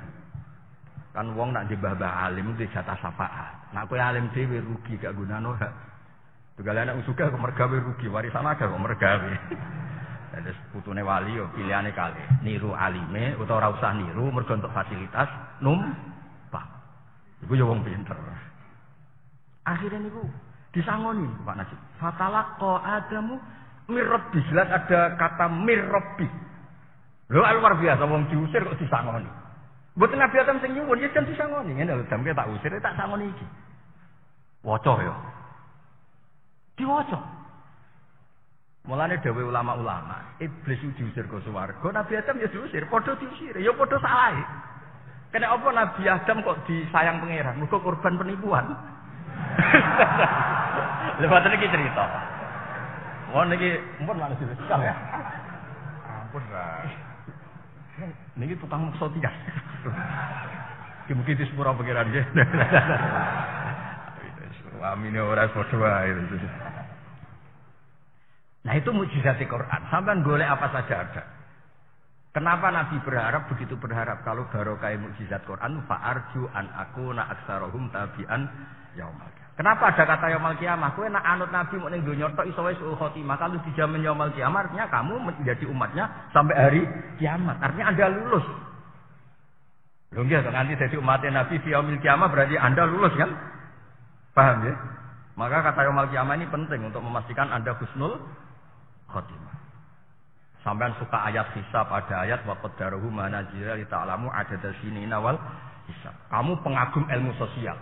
Kan wong nak mbah-mbah alim iki jatah syafaat. Nak kowe alim dhewe rugi gak gunane hak. Tugale anak usuga kok mergawe rugi, warisan akeh kok mergawe. Dadi putune wali yo pilihane kali. Niru alime utawa ora usah niru mergo untuk fasilitas numpak. Iku yo wong pinter. Akhirnya niku disangoni Pak Najib. Fatalaqqa Adamu mir rabbi. Jelas ada kata mir rabbi. Lho luar biasa wong diusir kok disangoni. Mboten Nabi Adam sing nyuwun ya kan disangoni. Ngene lho damke tak usir tak sangoni iki. Waca ya. Diwaca. Mulane dhewe ulama-ulama, iblis diusir ke swarga, Nabi Adam ya diusir, padha diusir, ya padha salahe. Kene apa Nabi Adam kok disayang pangeran? Muga korban penipuan. Lepas iki cerita. Wong niki mumpun malah sekal ya. Ampun, Pak. Niki tukang maksa tiga. Mungkin di sepura pangeran nggih. Amine ora padha wae. Nah itu mukjizat Al-Qur'an. Sampeyan golek apa saja ada. Kenapa Nabi berharap begitu berharap kalau barokah mukjizat Quran fa'arju an akuna aktsarahum tabi'an yaumul qiyamah. Kenapa ada kata yaumul qiyamah? Kowe nak anut Nabi mung ning donya tok iso wis khotimah. Kalau dijamin yaumul qiyamah artinya kamu menjadi umatnya sampai hari kiamat. Artinya Anda lulus. Lho nggih kok nganti dadi umatnya Nabi fi yaumil qiyamah berarti Anda lulus kan? Paham ya? Maka kata yaumul qiyamah ini penting untuk memastikan Anda husnul khotimah. Sampean suka ayat hisab, ada ayat wa qaddarahu manazila li ta'lamu adada sinina wal hisab. Kamu pengagum ilmu sosial.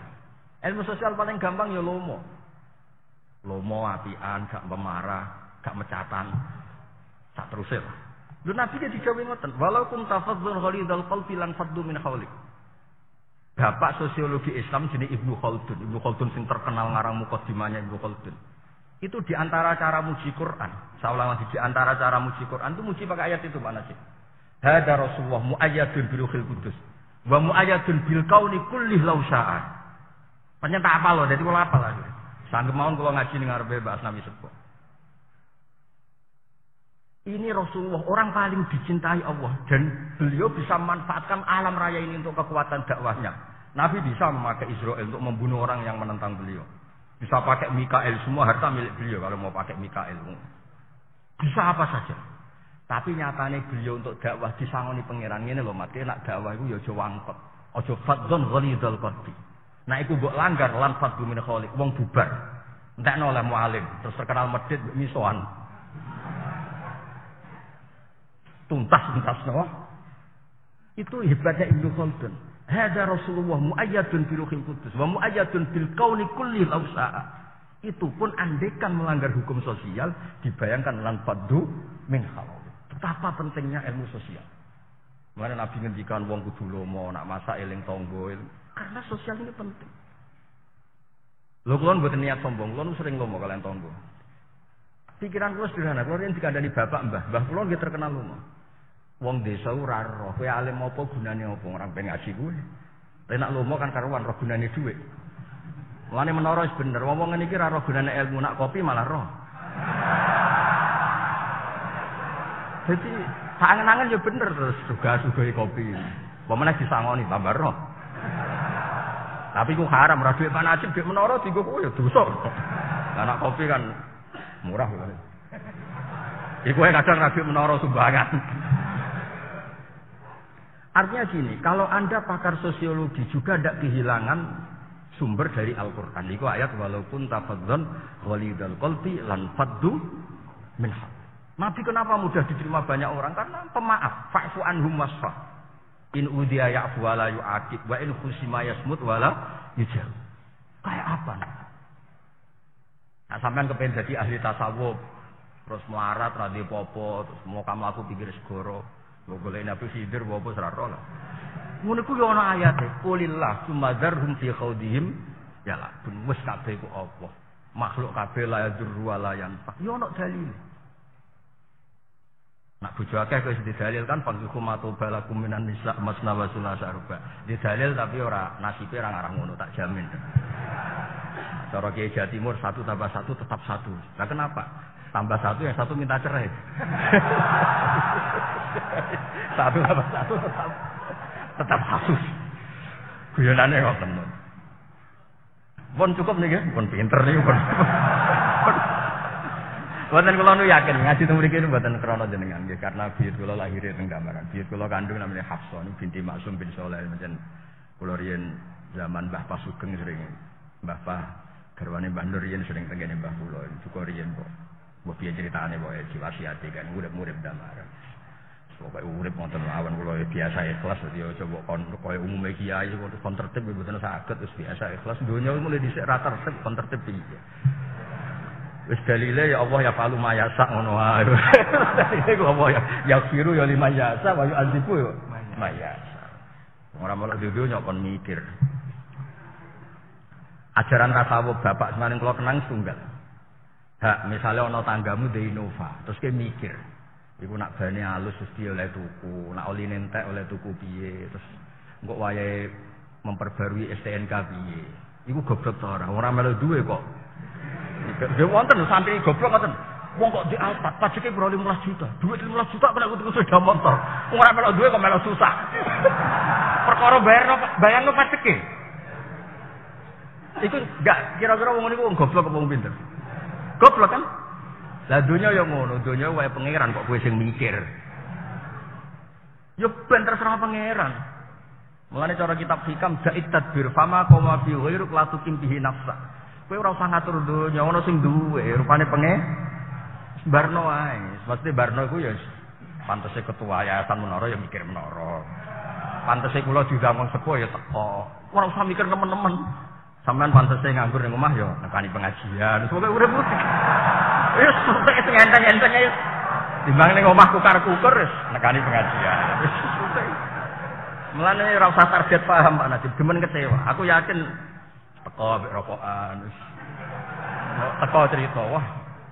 Ilmu sosial paling gampang ya lomo. Lomo apian, gak pemarah, gak mecatan. Sak terusé lah. Lho Nabi ki digawe ngoten, walau kum tafaddul ghalidul qalbi lan faddu min haulik. Bapak sosiologi Islam jenenge Ibnu Khaldun. Ibnu Khaldun sing terkenal ngarang mukadimahnya Ibnu Khaldun. Itu di antara cara muji Quran. Saya ulang lagi, di antara cara muji Quran itu muji pakai ayat itu Pak Nasib. Hada Rasulullah muayyadun bil ruhil qudus wa muayyadun bil kauni kulli law syaa. Panjen tak apa loh, dadi kula apal lagi. Sanggep mawon kula ngaji ning ngarepe Mbak Asnawi Sepo. Ini Rasulullah orang paling dicintai Allah dan beliau bisa memanfaatkan alam raya ini untuk kekuatan dakwahnya. Nabi bisa memakai Israel untuk membunuh orang yang menentang beliau. Bisa pakai Mikael, semua harta milik beliau kalau mau pakai Mikael. Bisa apa saja. Tapi nyatanya beliau untuk dakwah disangoni pangeran ngene lho, mati nak dakwah iku ya aja wangkot. Aja fadzon ghalidul qalbi. Nah iku mbok langgar lan fadhu min khaliq, wong bubar. Entekno oleh mualim, terus terkenal medhit misoan. Tuntas no. Itu hebatnya Ibnu Khaldun. Hada Rasulullah muayyadun bil ruhil qudus wa muayyadun bil kauni kulli lausaa. Itu pun andekan melanggar hukum sosial dibayangkan lan fadhu min halal. Betapa pentingnya ilmu sosial. Mana Nabi ngendikan wong kudu lomo nak masak eling tangga karena sosial ini penting. Lho kula mboten niat sombong, kula sering lomo kalian tangga. Pikiran kula sederhana, kula yen dikandani bapak mbah kula nggih terkenal lomo. Wong desa ora roh, kowe alim apa gunane apa ora pengen ngaji kuwi. Tapi nak lomo kan karuan roh gunane dhuwit. Mulane menara wis bener, wong ngene iki ora roh gunane ilmu, nak kopi malah roh. Jadi angen-angen ya bener terus suga-sugai kopi. Pemene disangoni tambah roh. Tapi ku haram ra dhuwit Pak Najib dhuwit menara dienggo kowe ya dosa. Lah nak kopi kan murah lho. Iku kadang ra dhuwit menara sumbangan. Artinya gini, kalau Anda pakar sosiologi juga tidak kehilangan sumber dari Al-Quran. Itu ayat walaupun tafadzon ghalidul qalbi lan faddu min hal. Nabi kenapa mudah diterima banyak orang? Karena pemaaf. Fa'fu anhum wasfah. In udhiya ya'fu wa la yu'aqib wa in khusima yasmut wa la yujal. Kayak apa? Nah, sampean kepengen jadi ahli tasawuf, terus melarat radhi popo, terus mau kamu laku pikir segoro. Mbok golek Nabi Khidir apa ora ora lah. Ngono ku yo ana ayate, qulillah sumadzarhum fi khawdihim ya la bun wis kabeh ku apa. Makhluk kabeh la yadurru wa la yanfa. Yo ana dalil. Nak bojo akeh kok wis didalilkan fangku matu balakum minan nisa masna wa sulasa ruba. Didalil tapi ora nasibe ora ngarah ngono tak jamin. Cara Kiai Jawa Timur 1 tambah 1 tetap 1. Lah kenapa? Tambah 1 yang 1 minta cerai. 1 tambah 1 tetap 1. Guyonane kok temen. Pun cukup niki, pun pinter niku pun. Mboten kula nu yakin ngaji teng mriki niku mboten krana jenengan nggih karena biyut kula lahir teng Gambaran. Biyut kula kandung namanya Hafsah niku binti Maksum bin Shalih pancen kula riyen zaman Mbah Pasugeng sering Mbah Pak garwane Mbah Nur riyen sering tengene Mbah kula juga riyen kok. Mbok piye critane pokoke diwasiati kan urip-urip Damar. Pokoke urip wonten awan kula biasa ikhlas dadi aja kok kon koyo umume kiai kon tertib mboten saged wis biasa ikhlas donya mulai dhisik ra tertib kon tertib piye. Wis dalile ya Allah ya falu mayasa ngono wae. Iku apa ya firu ya lima yasa wa yu'adzibu ya mayasa. Ora malah dudu nyok kon mikir. Ajaran tasawuf bapak semaning kula kenang tunggal. Hak, misalnya ana tanggamu dhe Innova, terus ke mikir. Iku nak bane alus mesti oleh tuku, nak oli nentek oleh tuku piye, terus engko wayahe memperbarui STNK piye. Iku goblok ta ora melu duwe kok. Nggih wonten santri goblok ngoten. Wong kok di Alphard pajeke bro 15 juta. Duit 15 juta kena kudu sepeda motor. Wong ora melu duwe kok melu susah. Perkara bayarno pajeke. Iku enggak kira-kira wong niku wong goblok apa wong pinter? Goblok kan? Lah donya ya ngono, donya wae pangeran kok kowe sing mikir. Ya ben terserah pangeran. Mulane cara kitab hikam zaid tadbir fama qoma fi ghairuk la tukim bihi nafsa. Kowe ora usah ngatur donya, ono sing duwe rupane barno wae. Mesti barno iku ya Pantese ketua yayasan menara ya mikir menara. Pantese kula diundang sepuh ya teko. Ora usah mikir teman-teman. Sampeyan pantese nganggur ning omah ya nekani pengajian. Pokoke urip putih. Wis pokoke enteng-enteng ae. Timbang ning omah kukar-kukur wis nekani pengajian. Wis pokoke. Mulane ora usah target paham Pak Najib, demen kecewa. Aku yakin teko ambek rokokan wis. Teko cerita, wah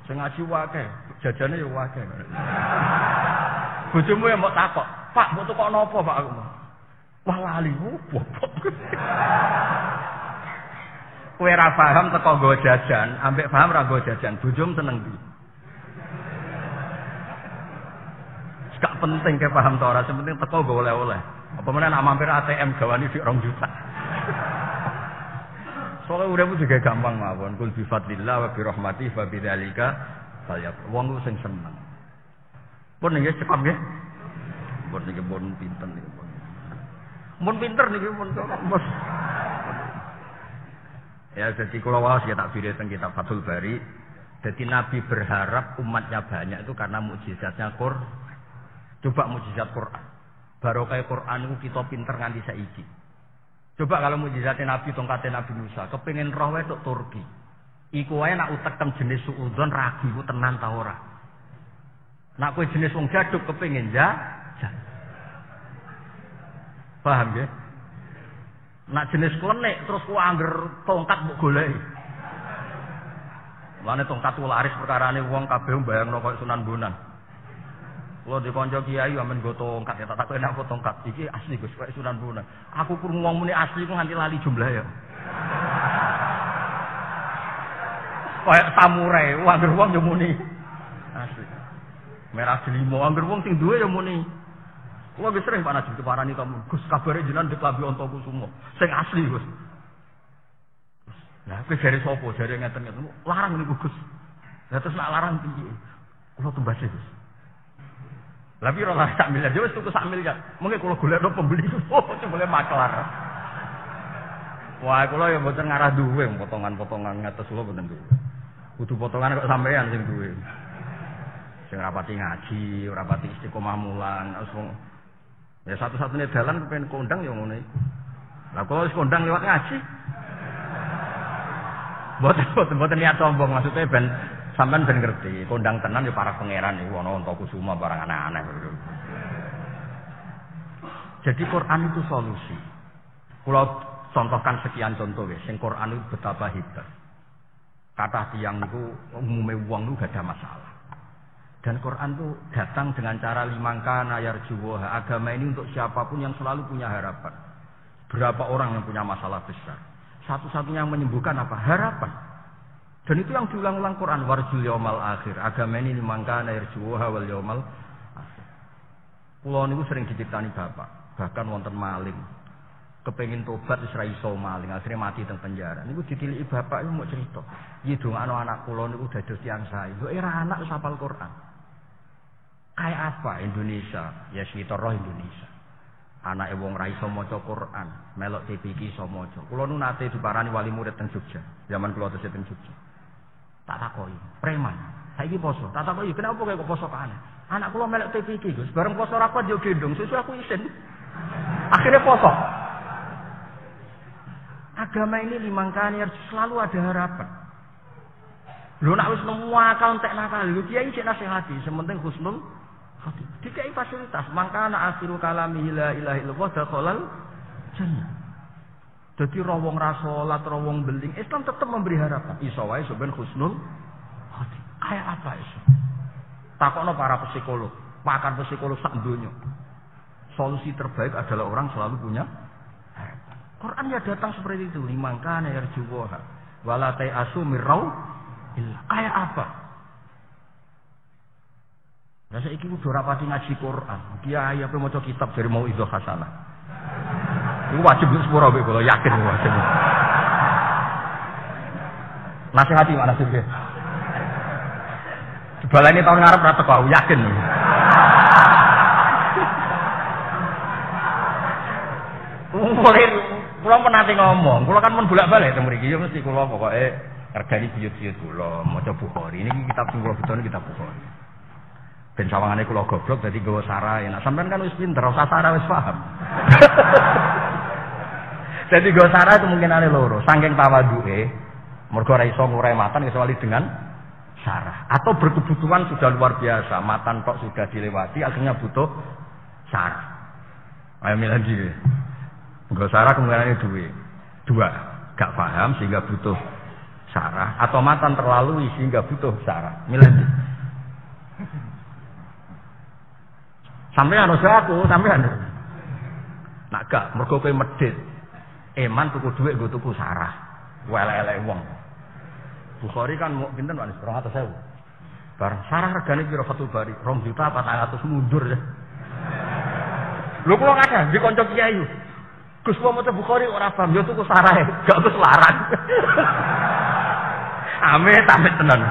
sing ngaji wae, jajane ya wae. Bojomu ya mbok takok, "Pak, mbok tukok napa, Pak?" Aku. Wah lali bobot. Kowe ra paham teko nggo jajan, ambek paham ra nggo jajan, bojomu seneng ndi? Gak penting ke paham ta ora, penting teko nggo oleh-oleh. Apa meneh nak mampir ATM gawani dik 2 juta. Soale uripmu juga gampang mawon, kul bi fadlillah wa bi rahmatihi fa bidzalika falyaf. Wong sing seneng. Pun nggih cekap nggih. Pun niki pun pinten niki pun. Mun pinter niki pun bos. Ya jadi kula waos ya tak bire teng kitab Fathul Bari. Jadi Nabi berharap umatnya banyak itu karena mukjizatnya Quran. Coba mukjizat Quran. Barokah Quran itu kita pinter nganti saiki. Coba kalau mukjizatnya Nabi tongkatnya Nabi Musa, kepengin roh wae tok Turki. Iku wae nak utekem jenis suudzon ragu iku tenan ta ora. Nak kowe jenis wong jaduk kepengin ya. Paham ya? Nak jenis klenik terus ku angger tongkat mbok goleki. Lane tongkat ku laris perkarane wong kabeh mbayangno koyo Sunan Bonang. Kulo di kanca kiai amen nggo tongkat ya tak takoki nek aku tongkat iki asli Gus koyo Sunan Bonang. Aku krungu wong muni asli ku nganti lali jumlah ya. Kayak samurai, angger wong yo muni asli. Merah delimo angger wong sing duwe yo muni. Kulo wis sering Pak Najib keparani kamu, Gus kabare jenengan ndek lambi ontoku semua. Sing asli Gus. Lah kowe jare sapa? Jare ngeten-ngeten. Larang niku Gus. Lah terus nak larang piye? Kulo tumbase Gus. Lah piro lah sak miliar? Yo wis tuku sak miliar. Mengke kula golekno pembeli oh boleh maklar. Wah, kula yo mboten ngarah duwe potongan-potongan ngates kula mboten duwe. Kudu potongan kok sampean sing duwe. Sing rapati ngaji, ora pati istiqomah mulang, langsung ya satu-satunya dalan kepen kondang ya ngono iku. Lah kok wis kondang lewat ngaji. Mboten niat sombong, maksudnya ben sampean ben ngerti, kondang tenan ya para pangeran iku ana Antakusuma barang aneh-aneh. Jadi Quran itu solusi. Kula contohkan sekian contoh ya, sing Quran itu betapa hebat. Kata tiang niku umume wong niku gak ada masalah. Dan Quran itu datang dengan cara limangkana yarjuwa. Agama ini untuk siapapun yang selalu punya harapan. Berapa orang yang punya masalah besar? Satu-satunya yang menyembuhkan apa? Harapan. Dan itu yang diulang-ulang Quran. Warjul yaumal akhir. Agama ini limangkana yarjuwa wal yaumal akhir. Kulo niku sering diciptani bapak. Bahkan wonten maling. Kepengin tobat wis ra iso maling, akhirnya mati teng penjara. Niku ditiliki bapak mau cerita. Iki dongakno anak kula niku dados tiyang sae. Lho era anak wis hafal Quran. Kayak apa Indonesia? Ya sekitar roh Indonesia. Anake wong ra iso maca Quran, melok TPQ iso maca. Kula nu nate diparani wali murid teng Jogja. Zaman kula tesih teng Jogja. Tak takoki, preman. Saiki poso. Tak takoki, kenapa kok poso kane? Anak kula melok TPQ, Gus. Bareng poso ra kuat yo gendong, sesuk aku isin. Akhirnya poso. Agama ini limangkane selalu ada harapan. Lho nek wis nemu akal entek nakal, lho kiai sik nasihati, sementing husnul khotimah. Dikai fasilitas, mangkana akhiru kalami la ilaha illallah dakhalal jannah. Dadi roh wong ra salat, roh wong beling, Islam tetap memberi harapan. Iso wae sampeyan husnul khotimah. Kayak apa iso? Takokno para psikolog, pakar psikolog sak donya. Solusi terbaik adalah orang selalu punya harapan. Quran ya datang seperti itu, limangkana yarjuwa wala ta'asu mirau illa. Kayak apa? Lah saiki kudu ora pati ngaji Quran. Kiai apa maca kitab dari mau idho hasanah. Iku wajib sepuro mbek kula yakin wajib. Nasihati mana sih? Dibaleni tahun ngarep ra teko aku yakin. Mulai kula menate ngomong, kula kan mun bolak-balik teng mriki ya mesti kula pokoke regani buyut-buyut kula maca Bukhari. Niki kitab sing kula bidone kitab Bukhari. Ben sawangane kula goblok dadi nggawa sarah. Nek sampean kan wis pinter, ora usah sarah wis paham. Dadi nggawa sarah kemungkinane loro, saking tawaduke, mergo ora iso ngurai matan kecuali dengan sarah. Atau berkebutuhan sudah luar biasa, matan kok sudah dilewati, akhirnya butuh sarah. Ayo milih iki. Nggawa sarah kemungkinane dua, gak paham sehingga butuh sarah, atau matan terlalu sehingga butuh sarah. Milih iki. Sampeyan harus aku, sampeyan. Nak gak mergo kowe medhit. Eman tuku dhuwit nggo tuku sarah. Elek-elek wong. Bukhari kan mau pinten Pak 200.000. Bar sarah regane piro Fathul Bari? 2.400.000 mundur ya. Lho kula kadang di kanca kiai. Gus kula maca Bukhari ora paham, yo tuku sarah, gak terus larang. Amit tenan.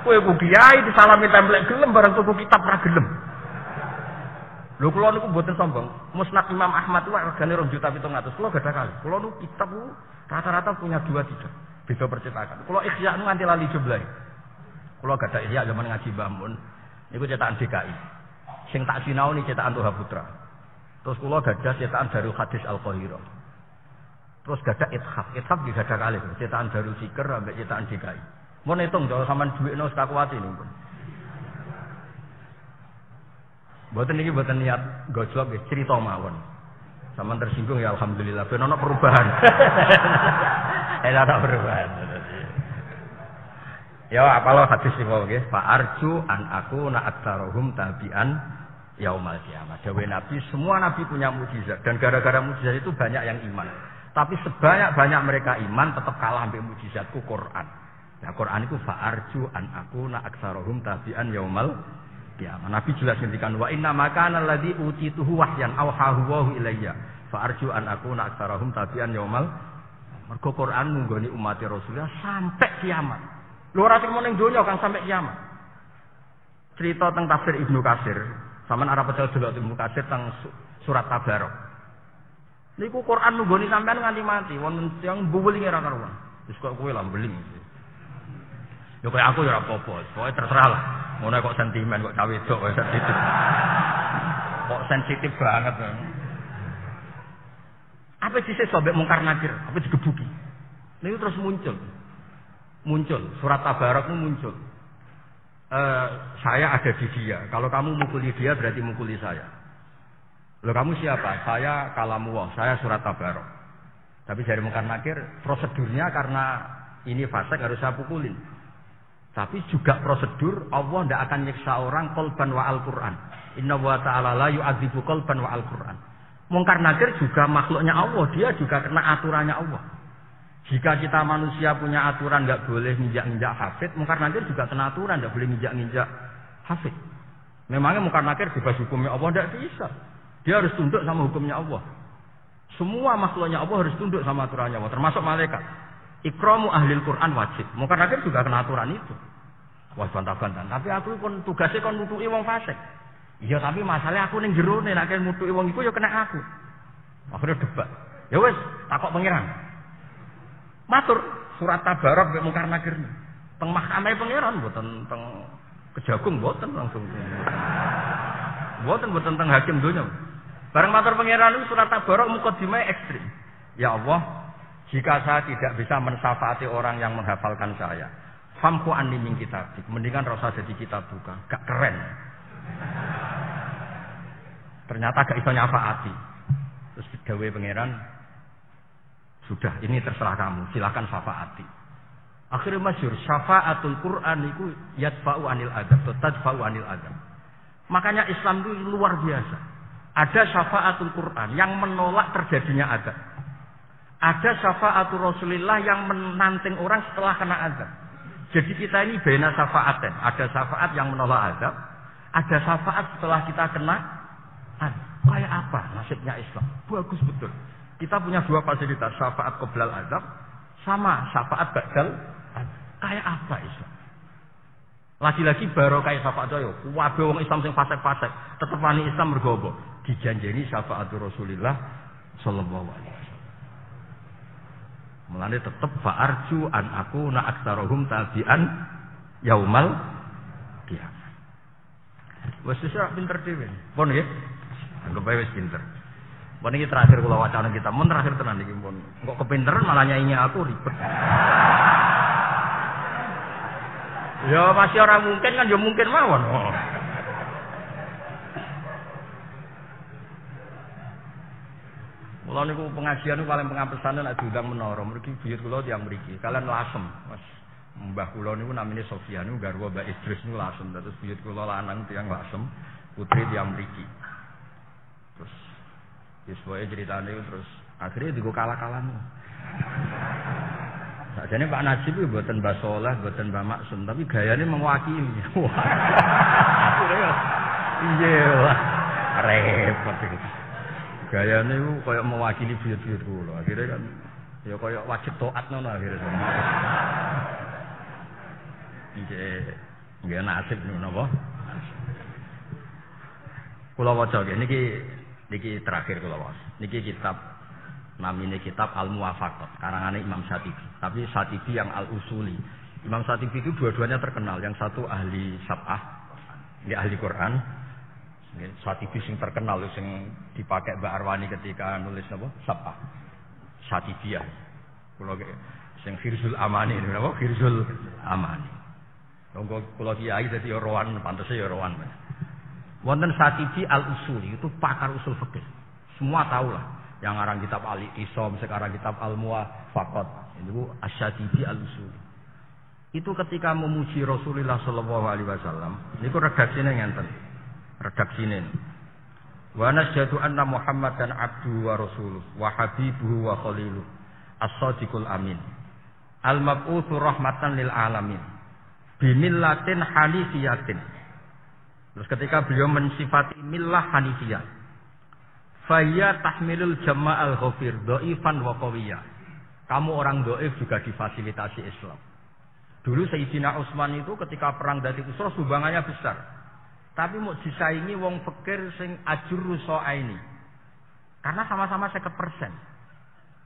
Kowe ku kiai disalami templek gelem bareng tuku kitab ra gelem. Lho kula niku mboten sombong. Musnad Imam Ahmad itu regane 2.700.000. Kula gadah kali. Kula niku kitab rata-rata punya 2-3. Beda percetakan. Kula Ihya nu nganti lali jumlahe. Kula gadah Ihya zaman ngaji Mbah Mun. Niku cetakan DKI. Sing tak sinau ni cetakan Toha Putra. Terus kula gadah cetakan Darul Hadis Al-Qahirah. Terus gadah Ithaf gadah kali. Cetakan Darul Fikr ambek cetakan DKI. Mun hitung kalau sampean dhuwitno wis kakuwati niku. Mboten iki mboten niat gojlok nggih crita mawon. Sampeyan tersinggung ya alhamdulillah ben ana perubahan. Ana perubahan. Ya apalo hadis iki nggih, fa arju an aku na aktarohum tabian yaumal kiamat. Dawe Nabi, semua nabi punya mukjizat dan gara-gara mukjizat itu banyak yang iman. Tapi sebanyak-banyak mereka iman tetap kalah ambek mukjizatku Quran. Nah Quran itu fa arju an aku na aktarohum tabian yaumal kiamat. Nabi jelas ngendikan wa inna makana alladzi utituhu wahyan auhahu wa ilayya fa arju an akuna aktsarahum tabi'an yaumal. Mergo Quran nunggoni umat Rasulullah sampai kiamat. Lho ora sing ning donya kang sampai kiamat. Cerita tentang tafsir Ibnu Katsir, sampean arep pecel delok Ibnu Katsir tentang surat Tabarok. Niku Quran nunggoni sampean nganti mati, wonten tiyang mbuwelinge ra karuan. Wis kok kowe lah mbeling. Ya kaya aku ya ora apa-apa, pokoke terserah lah. Ngono kok sentimen kok cawe wedok kok sensitif. Kok sensitif banget. Apa dhisik sampe mungkar nakir, apa digebuki. Niku terus muncul. Surat Tabarok itu muncul. Saya ada di dia. Kalau kamu mukuli dia berarti mukuli saya. Loh kamu siapa? Saya Kalamullah, saya surat Tabarok. Tapi dari mungkar nakir prosedurnya karena ini fasik harus saya pukulin. Tapi juga prosedur Allah tidak akan nyiksa orang qalban wa al-Quran. Inna wa ta'ala la yu'adzibu qalban wa al-Quran. Mungkar nakir juga makhluknya Allah, dia juga kena aturannya Allah. Jika kita manusia punya aturan nggak boleh nginjak-nginjak hafid, mungkar nakir juga kena aturan nggak boleh nginjak-nginjak hafid. Memangnya mungkar nakir bebas hukumnya Allah tidak bisa. Dia harus tunduk sama hukumnya Allah. Semua makhluknya Allah harus tunduk sama aturannya Allah, termasuk malaikat. Ikramu ahlil Quran wajib. Mungkar nakir juga kena aturan itu. Wah bantah-bantah. Tapi aku kon tugasnya kon nutuki wong fasik. Iya tapi masalahnya aku ning jero nek nutuki wong iku ya kena aku. Akhirnya debat. Ya wis, takok pangeran. Matur surat Tabarok mek mungkar nakir. Teng mahkamah pangeran mboten teng Kejagung mboten langsung. Mboten teng hakim donya. Bareng matur pangeran surat Tabarok mukadimah ekstrim. Ya Allah, jika saya tidak bisa mensyafaati orang yang menghafalkan saya, famku anni min kitabik, mendingan rasa jadi kitab buka, gak keren. Ternyata gak iso nyafaati. Terus digawe pangeran, sudah ini terserah kamu, silakan syafaati. Akhirnya masyhur syafaatul Quran itu yadfa'u anil adab, tadfa'u anil adab. Makanya Islam itu luar biasa. Ada syafaatul Quran yang menolak terjadinya adab. Ada syafaatul Rasulillah yang menanting orang setelah kena azab. Jadi kita ini baina syafaaten. Ada syafaat yang menolak azab. Ada syafaat setelah kita kena azab. Kayak apa nasibnya Islam? Bagus betul. Kita punya dua fasilitas. Syafaat qoblal azab. Sama syafaat ba'dal azab. Kayak apa Islam? Lagi-lagi baru kayak syafaat ayo. Wabe wong Islam sing fasik-fasik. Tetep wani Islam mergo dijanjeni syafaatul Rasulillah sallallahu alaihi wasallam. Mulane tetep fa'arju an aku na aktsarahum tabi'an yaumal kiamat. Wes ora pinter dhewe. Pun nggih. Anggap ae wis pinter. Pun iki terakhir kula wacana kita. Mun terakhir tenan iki pun. Kok kepinteran malah nyaingi aku ribet. Ya masih orang mungkin kan ya mungkin mawon. Oh. Kula niku pengajian niku paling pengapesan nek diundang menara mriki buyut kula tiyang mriki. Kalian lasem. Mas Mbah kula niku namine Sofyan niku garwa Mbak Idris niku lasem. Terus buyut kula lanang tiyang lasem, putri tiyang mriki. Terus wis wae critane terus akhirnya digo kalah-kalan. Sakjane Pak Najib itu mboten Mbah Soleh, mboten Mbah Maksum, tapi gayane mewakili. Iya, wah. Repot iki. Gayane itu kayak mewakili buyut-buyut kula. Akhirnya kan ya kayak wajib taat ngono akhirnya. Nggih nasib niku napa? Kula waca niki terakhir kula waca. Niki kitab namine kitab Al-Muwafaqat karangane Imam Syatibi. Tapi Syatibi yang Al-Usuli. Imam Syatibi itu dua-duanya terkenal. Yang satu ahli sab'ah, dia ahli Quran. Syatibi sing terkenal sing dipakai Mbak Arwani ketika nulis apa? Sab'ah. Syatibiyah. Kula sing Firzul Amani niku napa? Firzul Amani. Monggo kula kiai dadi rowan, pantese ya rowan. Wonten Syatibi Al-Usuli itu pakar usul fikih. Semua tahu lah. Yang arang kitab Al-Isom, sekarang kitab Al-Muwafaqat. Itu Asy-Syatibi Al-Usuli. Itu ketika memuji Rasulullah sallallahu alaihi wasallam, niku redaksine ngenten. Redaksine. Wa nasyhadu anna Muhammadan abduhu wa rasuluh wa habibuhu wa khaliluh. As-Shadiqul Amin. Al-mab'utsu rahmatan lil alamin. Bimillatin hanifiyatin. Terus ketika beliau mensifati millah hanifiyah, Faya tahmilul jama'al ghafir dhaifan wa qawiyya. Kamu orang dhaif juga difasilitasi Islam. Dulu Sayyidina Utsman itu ketika perang Dzati Usra sumbangannya besar. Tapi mau disaingi wong fakir sing ajurru so'aini. Karena sama-sama 50%.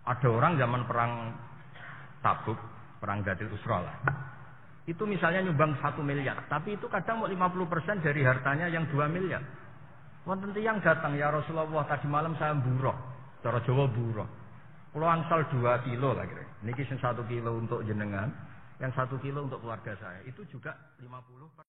Ada orang zaman perang Tabuk, perang Dzati Usra lah. Itu misalnya nyumbang 1 miliar, tapi itu kadang mau 50% dari hartanya yang 2 miliar. Wonten tiyang datang, ya Rasulullah, tadi malam saya buruh. Cara Jawa buruh. Kula angsal 2 kilo lah kira. Niki sing 1 kilo untuk jenengan, yang 1 kilo untuk keluarga saya. Itu juga 50